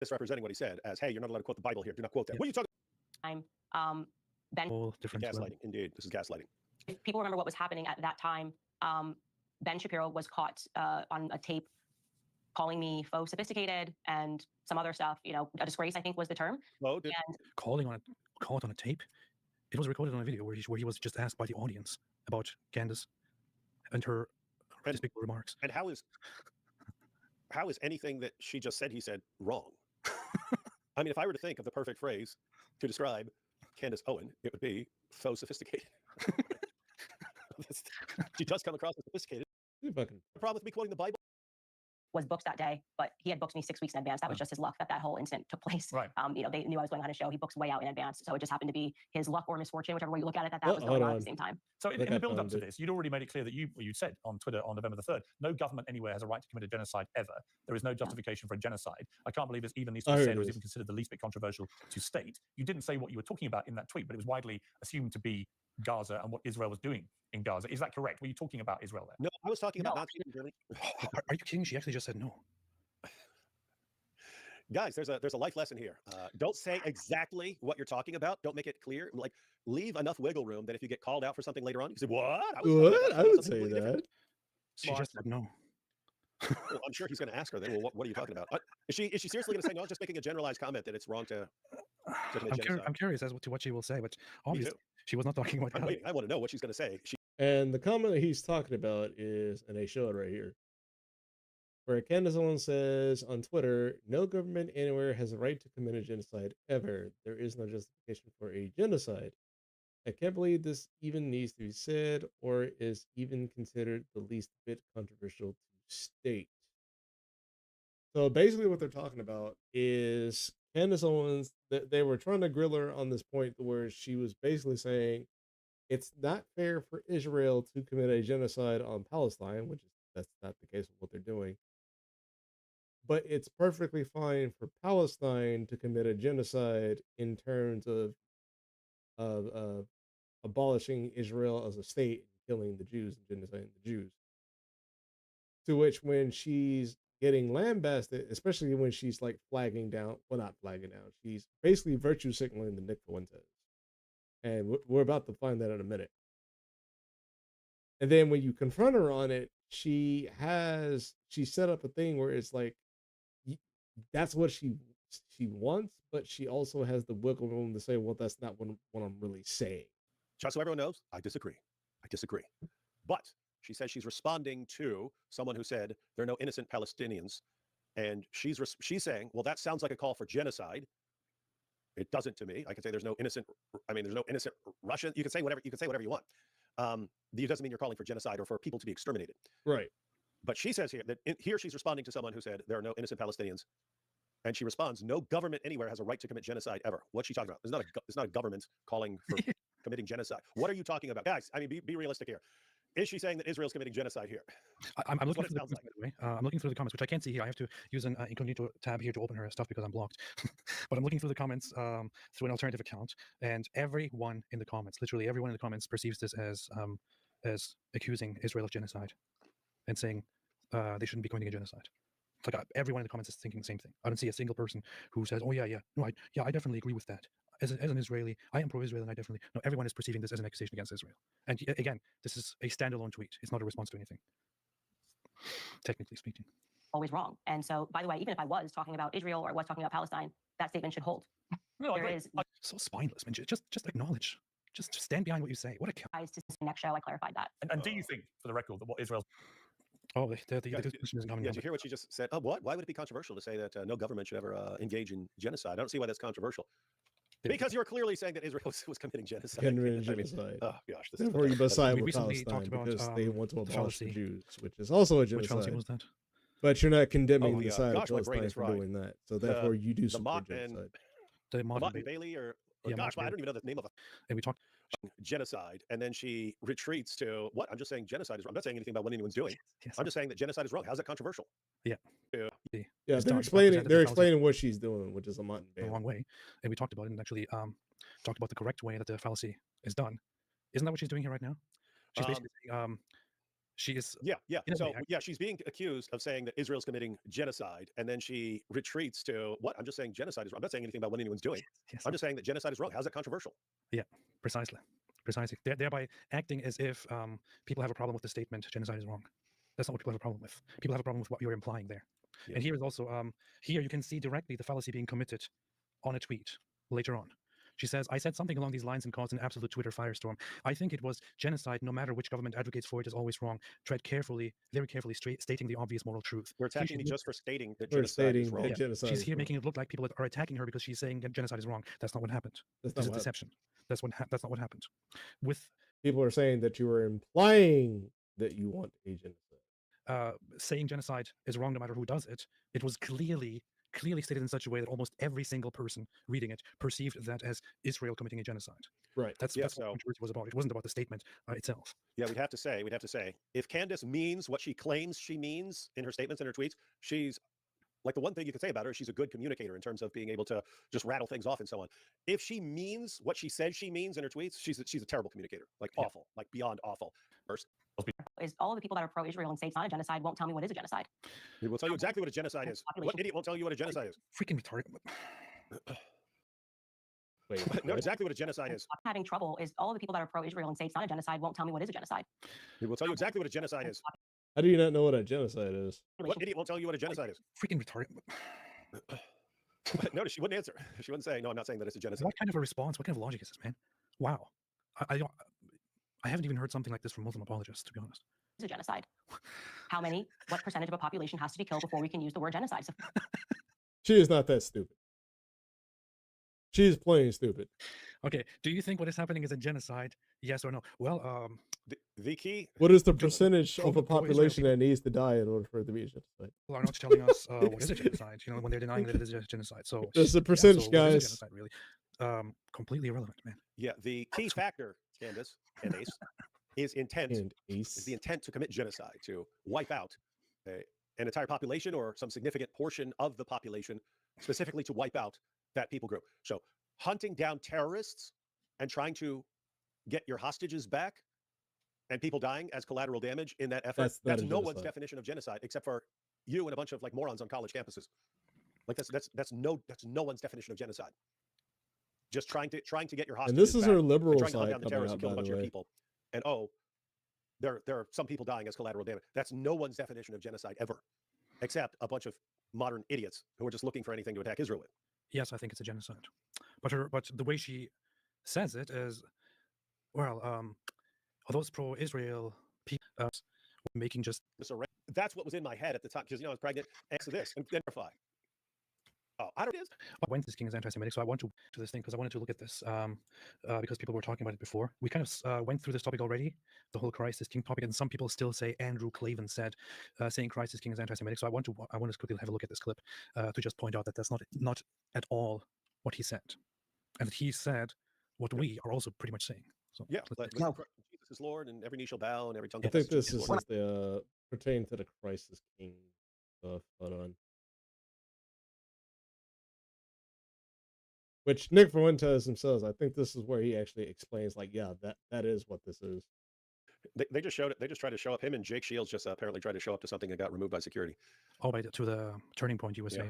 Misrepresenting what he said as, "Hey, you're not allowed to quote the Bible here. Do not quote that." What are you talking? Ben, gaslighting. Indeed, this is gaslighting. If people remember what was happening at that time, Ben Shapiro was caught on a tape calling me faux sophisticated and some other stuff. You know, a disgrace, I think, was the term. Well, caught on a tape. It was recorded on a video where he was just asked by the audience about Candace and her despicable remarks. And how is anything that she just said he said wrong? I mean, if I were to think of the perfect phrase to describe Candace Owen, it would be faux sophisticated. She does come across as sophisticated. The problem with me quoting the Bible was booked that day, but he had booked me 6 weeks in advance. That was just his luck that whole incident took place. Right. You know, they knew I was going on a show. He books way out in advance, so it just happened to be his luck or misfortune, whichever way you look at it, that was going on at the same time. So in the build-up to this, you'd already made it clear that you said on Twitter on November the 3rd, no government anywhere has a right to commit a genocide ever. There is no justification for a genocide. I can't believe this even needs to be said or is even considered the least bit controversial to state. You didn't say what you were talking about in that tweet, but it was widely assumed to be Gaza and what Israel was doing in Gaza. Is that correct? Were you talking about Israel there? No, I was talking about not really. Are you kidding? She actually just said no. Guys, there's a life lesson here. Don't say exactly what you're talking about. Don't make it clear. Like, leave enough wiggle room that if you get called out for something later on, you say, "What? I would say that." She just said no. Well, I'm sure he's going to ask her then. Well, what are you talking about? Is she seriously going to say no? Just making a generalized comment that it's wrong to I'm curious as to what she will say, but obviously she was not talking about. I want to know what she's going to say. And the comment that he's talking about is, and they show it right here, where Candace Owens says on Twitter, "No government anywhere has a right to commit a genocide ever. There is no justification for a genocide. I can't believe this even needs to be said or is even considered the least bit controversial to state." So basically what they're talking about is Candace Owens, they were trying to grill her on this point where she was basically saying it's not fair for Israel to commit a genocide on Palestine, which is that's not the case with what they're doing. But it's perfectly fine for Palestine to commit a genocide in terms of abolishing Israel as a state and killing the Jews and genociding the Jews. To which, when she's getting lambasted, especially when she's like flagging down, well, not flagging down, she's basically virtue signaling the Nick Fuentes. And we're about to find that in a minute. And then when you confront her on it, she set up a thing where it's like, that's what she wants, but she also has the wiggle room to say, well, that's not what I'm really saying. Just so everyone knows, I disagree. But she says she's responding to someone who said there are no innocent Palestinians, and she's saying, well, that sounds like a call for genocide. It doesn't to me. I can say there's no innocent. I mean, there's no innocent Russian. You can say whatever. You can say whatever you want. It doesn't mean you're calling for genocide or for people to be exterminated. Right. But she says here that here she's responding to someone who said there are no innocent Palestinians, and she responds, "No government anywhere has a right to commit genocide ever." What's she talking about? It's not a government calling for committing genocide. What are you talking about, guys? I mean, be realistic here. Is she saying that Israel's committing genocide here? I'm looking through the comments, by the way. I'm looking through the comments, which I can't see here. I have to use an incognito tab here to open her stuff because I'm blocked. But I'm looking through the comments through an alternative account, and everyone in the comments, literally everyone in the comments, perceives this as accusing Israel of genocide and saying they shouldn't be committing a genocide. Like everyone in the comments is thinking the same thing. I don't see a single person who says, "Oh yeah, no, I definitely agree with that." As an Israeli, I am pro-Israel, and I definitely no. Everyone is perceiving this as an accusation against Israel. And again, this is a standalone tweet. It's not a response to anything, technically speaking. Always wrong. And so, by the way, even if I was talking about Israel or I was talking about Palestine, that statement should hold. No, There is so spineless, man. Just acknowledge. Just stand behind what you say. What a guys to the next show. I clarified that. And do you think, for the record, that what Israel's Oh, the discussion isn't coming. Yeah, did you hear what she just said? Oh, what? Why would it be controversial to say that no government should ever engage in genocide? I don't see why that's controversial. Because you're clearly saying that Israel was committing genocide. Genocide. Oh gosh, this Therefore, you must side we with recently Palestine talked about, because they want to abolish the fallacy. Jews, which is also a Which genocide. fallacy was that? But you're not condemning Oh, the yeah. side Gosh, of my brain Palestine is for fried. doing that. So therefore, you do the support Mott and genocide. The Mott Bailey. Bailey, or Yeah, gosh, Mott I don't even know the name of it. And we talked Genocide, and then she retreats to what? I'm just saying genocide is wrong. I'm not saying anything about what anyone's doing. Yes. I'm just saying that genocide is wrong. How's that controversial? Yeah. Yeah. Yeah, It's they're done. explaining. Represented They're the fallacy explaining what she's doing, which is a Mott the and wrong way, and we talked about it and actually talked about the correct way that the fallacy is done. Isn't that what she's doing here right now? She's basically saying, she is. Yeah. in a So way, yeah, she's being accused of saying that Israel's committing genocide, and then she retreats to what? I'm just saying genocide is wrong. I'm not saying anything about what anyone's doing. Yes. I'm just saying that genocide is wrong. How's that controversial? Yeah, precisely. Thereby acting as if people have a problem with the statement genocide is wrong. That's not what people have a problem with. People have a problem with what you're implying there. Yeah. And here is also here you can see directly the fallacy being committed on a tweet later on. She says, "I said something along these lines and caused an absolute Twitter firestorm. I think it was genocide. No matter which government advocates for it, is always wrong. Tread carefully, very carefully, stating the obvious moral truth." You're Here attacking me she's just for stating that For genocide is stating wrong. that genocide She's is here wrong. making it look like people are attacking her because she's saying that genocide is wrong. That's not what happened. That's This not is what deception. That's not what happened. With people are saying that you were implying that you want a genocide. saying genocide is wrong no matter who does it, it was clearly stated in such a way that almost every single person reading it perceived that as Israel committing a genocide. Right. That's what the controversy was about. It wasn't about the statement itself. Yeah, we'd have to say, if Candace means what she claims she means in her statements and her tweets, she's like, the one thing you could say about her is she's a good communicator in terms of being able to just rattle things off and so on. If she means what she says she means in her tweets, she's a terrible communicator, like awful, like beyond awful. First, Is all of the people that are pro-Israel and say it's not a genocide won't tell me what is a genocide. we will tell you exactly what a genocide is. What idiot won't tell you what a genocide is? Freaking retarded. Wait, know exactly what a genocide is. I'm having trouble is all of the people that are pro-Israel and say it's not a genocide won't tell me what is a genocide. We will tell you exactly what a genocide is. How do you not know what a genocide is? What idiot won't tell you what a genocide is? Freaking retarded. No, she wouldn't answer. She wouldn't say, no, I'm not saying that it's a genocide. What kind of a response? What kind of logic is this, man? Wow. I haven't even heard something like this from Muslim apologists, to be honest. It's a genocide. What percentage of a population has to be killed before we can use the word genocide? She is not that stupid. She is plain stupid. Okay, do you think what is happening is a genocide? Yes or no? Well, the key. What is the percentage of a population that needs to die in order for it to be a genocide? People are not telling us what is a genocide, when they're denying that it is a genocide. So there's the percentage, so guys. What is a genocide, really? Completely irrelevant, man. Yeah, the key factor, Candace and Ace, is intent. Is the intent to commit genocide, to wipe out an entire population or some significant portion of the population, specifically to wipe out that people group. So hunting down terrorists and trying to get your hostages back and people dying as collateral damage in that effort, that's no one's definition of genocide, except for you and a bunch of like morons on college campuses. Like that's no one's definition of genocide. Just trying to get your hostages and this is back, her liberal trying to hunt side down the terrorists and kill a bunch by of the way. people. And there are some people dying as collateral damage. That's no one's definition of genocide ever, except a bunch of modern idiots who are just looking for anything to attack Israel with. Yes, I think it's a genocide. But the way she says it is, well, are those pro-Israel people making just... That's what was in my head at the time, because I was pregnant. Answer this and verify. Oh, I don't. I went to this king is anti-Semitic, so I went to this thing because I wanted to look at this because people were talking about it before. We kind of went through this topic already, the whole Christ is King topic, and some people still say Andrew Klavan said saying Christ is King is anti-Semitic. So I want to quickly have a look at this clip to just point out that that's not at all what he said, and that he said what we are also pretty much saying. So yeah, Jesus is Lord, and every knee shall bow, and every tongue. I think this is the pertaining to the Christ is King stuff. Hold on. Which Nick Fuentes himself, I think this is where he actually explains, like, yeah, that is what this is. They just showed it. They just tried to show up. Him and Jake Shields just apparently tried to show up to something and got removed by security. Oh, by to the Turning Point USA.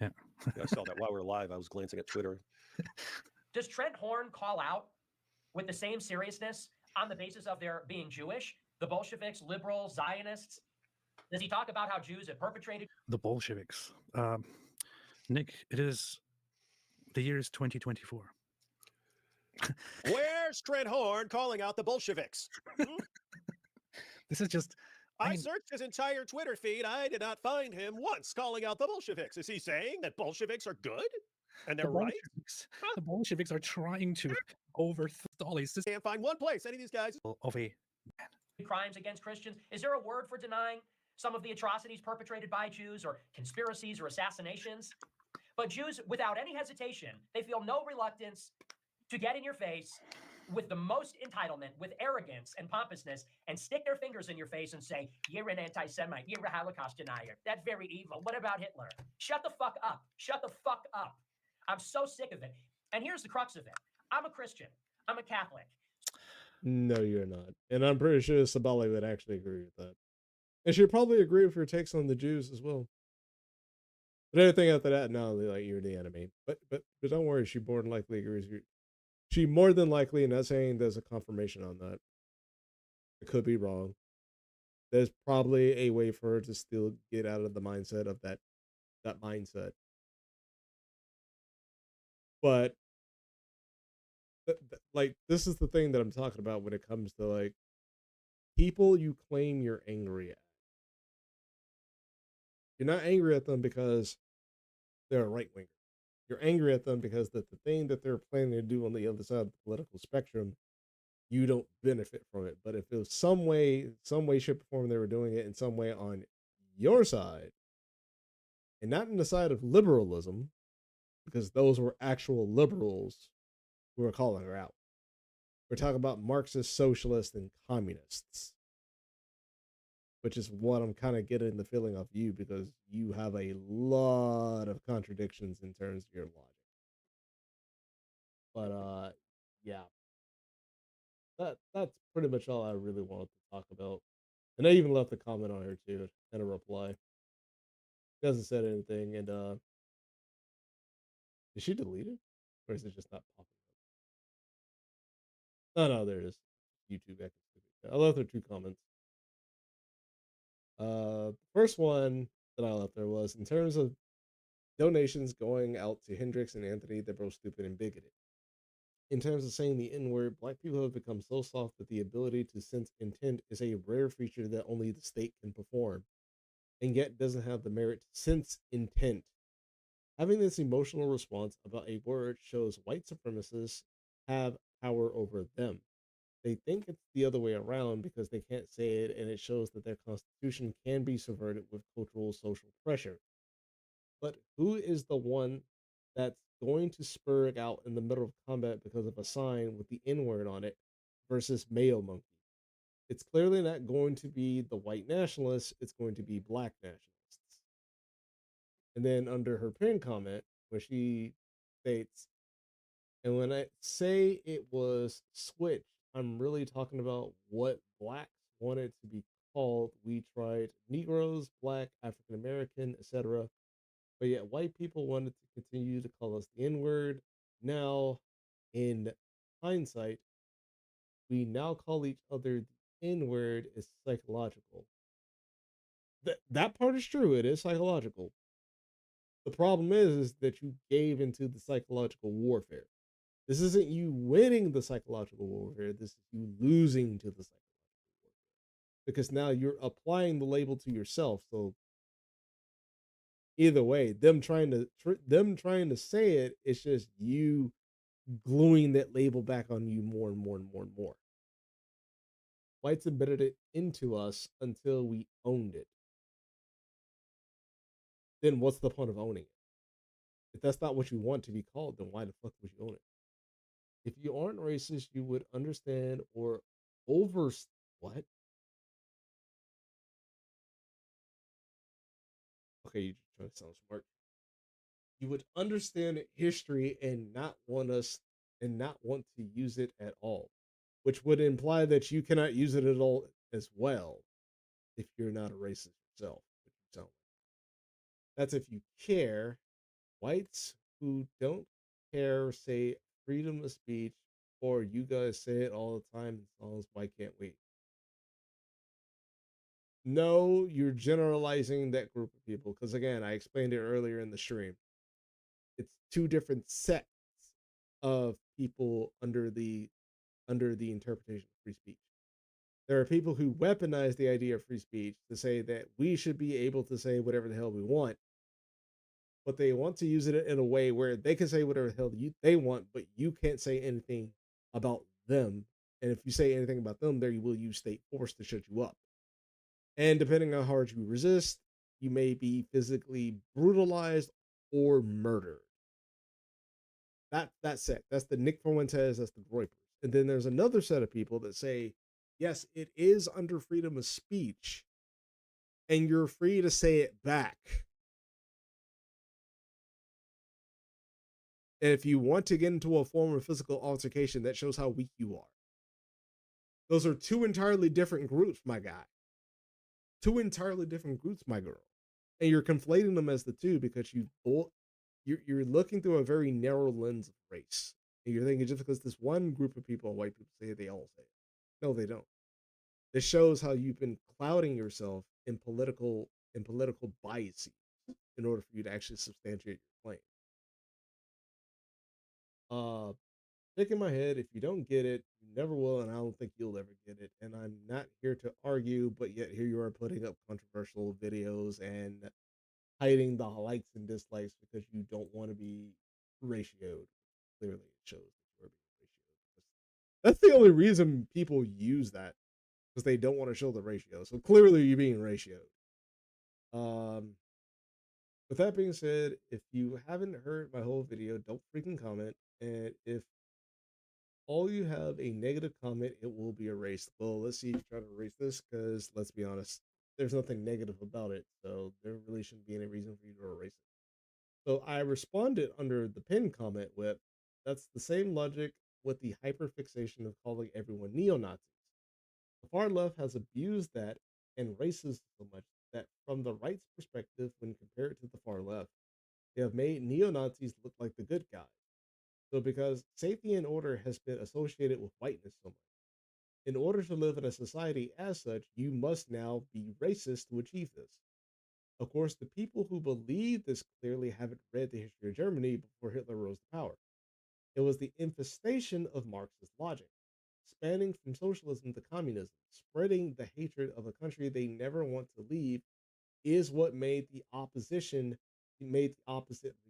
Yeah, I saw that while we were live. I was glancing at Twitter. Does Trent Horn call out with the same seriousness on the basis of their being Jewish, the Bolsheviks, liberals, Zionists? Does he talk about how Jews have perpetrated the Bolsheviks? Nick, it is the year is 2024. Where's Trent Horn calling out the Bolsheviks? This is just. I searched his entire Twitter feed. I did not find him once calling out the Bolsheviks. Is he saying that Bolsheviks are good and they're right? The Bolsheviks are trying to overthrow his system. Can't find one place any of these guys of a crimes against Christians. Is there a word for denying some of the atrocities perpetrated by Jews, or conspiracies or assassinations? But Jews, without any hesitation, they feel no reluctance to get in your face with the most entitlement, with arrogance and pompousness, and stick their fingers in your face and say, you're an anti-Semite, you're a Holocaust denier, that's very evil. What about Hitler? Shut the fuck up. Shut the fuck up. I'm so sick of it. And here's the crux of it. I'm a Christian. I'm a Catholic. No, you're not. And I'm pretty sure Sabali would actually agree with that. And she'd probably agree with your takes on the Jews as well. But anything after that, no, like, you're the enemy. But don't worry, she more than likely agrees with you. She more than likely, not saying there's a confirmation on that. It could be wrong. There's probably a way for her to still get out of the mindset of that mindset. But like, this is the thing that I'm talking about when it comes to like people you claim you're angry at. You're not angry at them because they're a right winger. You're angry at them because the thing that they're planning to do on the other side of the political spectrum, you don't benefit from it. But if it was some way, shape, or form they were doing it in some way on your side, and not in the side of liberalism, because those were actual liberals who were calling her out. We're talking about Marxist, socialists, and communists, which is what I'm kind of getting the feeling of you, because you have a lot of contradictions in terms of your logic. But yeah, that's pretty much all I really wanted to talk about. And I even left a comment on her too and a reply. She hasn't said anything, and is she deleted, or is it just not popping up? No, there it is. YouTube. I left her 2 comments. The first one that I left there was, in terms of donations going out to Hendrix and Anthony, they're both stupid and bigoted. In terms of saying the N-word, Black people have become so soft that the ability to sense intent is a rare feature that only the state can perform, and yet doesn't have the merit to sense intent. Having this emotional response about a word shows white supremacists have power over them. They think it's the other way around because they can't say it, and it shows that their constitution can be subverted with cultural social pressure. But who is the one that's going to spur it out in the middle of combat because of a sign with the N-word on it versus Mayo Monkey? It's clearly not going to be the white nationalists, it's going to be black nationalists. And then under her pinned comment, where she states, and when I say it was switched, I'm really talking about what blacks wanted to be called. We tried Negroes, Black, African American, etc. But yet white people wanted to continue to call us the N-word. Now, in hindsight, we now call each other the N-word is psychological. That part is true. It is psychological. The problem is that you gave into the psychological warfare. This isn't you winning the psychological warfare. This is you losing to the psychological warfare. Because now you're applying the label to yourself. So either way, them trying to say it, it's just you gluing that label back on you more and more and more and more. Whites embedded it into us until we owned it. Then what's the point of owning it? If that's not what you want to be called, then why the fuck would you own it? If you aren't racist, you would understand or what? Okay, you're just trying to sound smart. You would understand history and not want to use it at all. which would imply that you cannot use it at all as well if you're not a racist yourself. So that's if you care. Whites who don't care say freedom of speech, or you guys say it all the time, as why can't we? No, you're generalizing that group of people because again, I explained it earlier in the stream. It's two different sets of people under the interpretation of free speech. There are people who weaponize the idea of free speech to say that we should be able to say whatever the hell we want, but they want to use it in a way where they can say whatever the hell they want, but you can't say anything about them. And if you say anything about them, they will use state force to shut you up. And depending on how hard you resist, you may be physically brutalized or murdered. That's it. That's the Nick Fuentes, that's the Groypers. And then there's another set of people that say, yes, it is under freedom of speech, and you're free to say it back. And if you want to get into a form of physical altercation, that shows how weak you are. Those are two entirely different groups, my guy. Two entirely different groups, my girl. And you're conflating them as the two because you're looking through a very narrow lens of race. And you're thinking just because this one group of people, white people, say it, they all say it. No, they don't. This shows how you've been clouding yourself in political biases in order for you to actually substantiate your claim. Stick in my head, if you don't get it, you never will, and I don't think you'll ever get it. And I'm not here to argue, but yet here you are putting up controversial videos and hiding the likes and dislikes because you don't want to be ratioed. Clearly, it shows that you're being ratioed. That's the only reason people use that, because they don't want to show the ratio. So clearly, you're being ratioed. With that being said, if you haven't heard my whole video, don't freaking comment. And if all you have a negative comment, it will be erased. Well, let's see if you try to erase this, because let's be honest, there's nothing negative about it, so there really shouldn't be any reason for you to erase it. So I responded under the pinned comment with, that's the same logic with the hyperfixation of calling everyone neo-Nazis. The far left has abused that and racist so much that from the right's perspective, when compared to the far left, they have made neo-Nazis look like the good guys. So because safety and order has been associated with whiteness so much, in order to live in a society as such, you must now be racist to achieve this. Of course, the people who believe this clearly haven't read the history of Germany before Hitler rose to power. It was the infestation of Marxist logic, spanning from socialism to communism, spreading the hatred of a country they never want to leave, is what made the opposite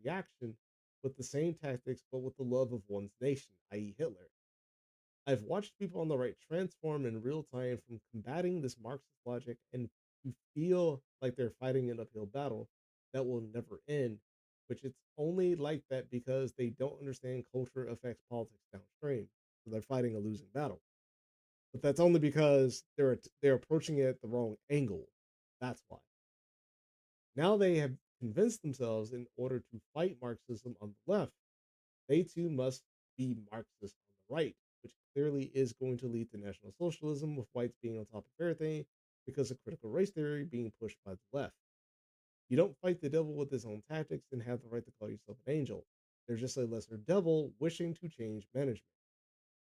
reaction with the same tactics but with the love of one's nation, i.e. Hitler. I've watched people on the right transform in real time from combating this Marxist logic and to feel like they're fighting an uphill battle that will never end, which it's only like that because they don't understand culture affects politics downstream. So they're fighting a losing battle. But that's only because they're approaching it at the wrong angle. That's why. Now they have convinced themselves in order to fight Marxism on the left, they too must be Marxist on the right, which clearly is going to lead to National Socialism, with whites being on top of everything because of critical race theory being pushed by the left. You don't fight the devil with his own tactics and have the right to call yourself an angel. There's just a lesser devil wishing to change management.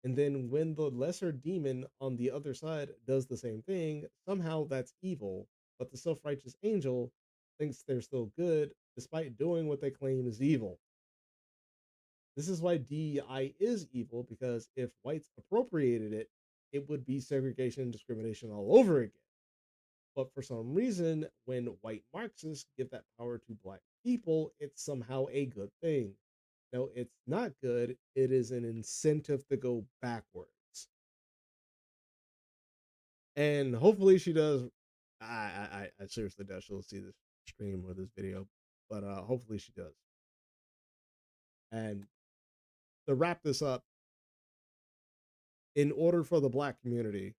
And then when the lesser demon on the other side does the same thing, somehow that's evil, but the self-righteous angel thinks they're still good despite doing what they claim is evil. This is why DEI is evil, because if whites appropriated it, it would be segregation and discrimination all over again. But for some reason, when white Marxists give that power to black people, it's somehow a good thing. No, it's not good. It is an incentive to go backwards. And hopefully she does. I seriously doubt she'll see this stream or this video, but hopefully she does. And to wrap this up, in order for the black community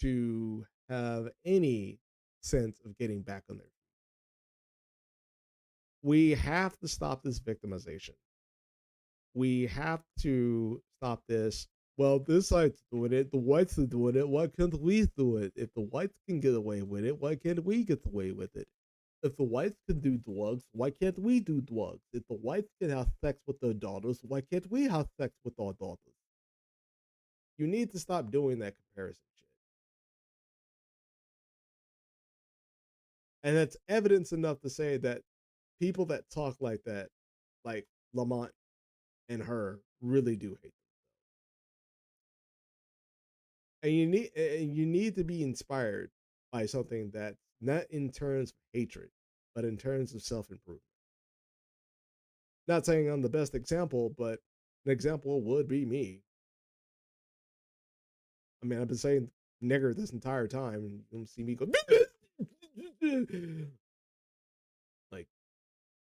to have any sense of getting back on their feet, we have to stop this victimization. We have to stop this well, this side's doing it. The whites are doing it. Why can't we do it? If the whites can get away with it, why can't we get away with it? If the whites can do drugs, why can't we do drugs? If the whites can have sex with their daughters, why can't we have sex with our daughters? You need to stop doing that comparison shit. And that's evidence enough to say that people that talk like that, like Lamont and her, really do hate them. And you need to be inspired by something that's not in terms of hatred, but in terms of self-improvement. Not saying I'm the best example, but an example would be me. I mean, I've been saying nigger this entire time, and you don't see me go like,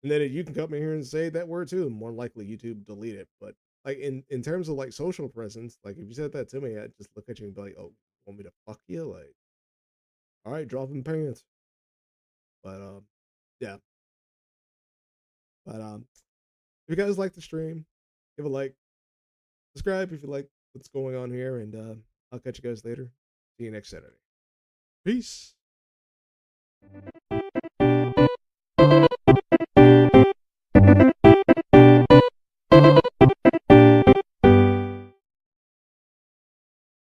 and then you can come in here and say that word too. More likely, YouTube delete it. But like in terms of like social presence, like if you said that to me, I'd just look at you and be like, "Oh, you want me to fuck you?" Like, all right, dropping pants. But yeah. But if you guys like the stream, give a like, subscribe if you like what's going on here, and I'll catch you guys later. See you next Saturday. Peace.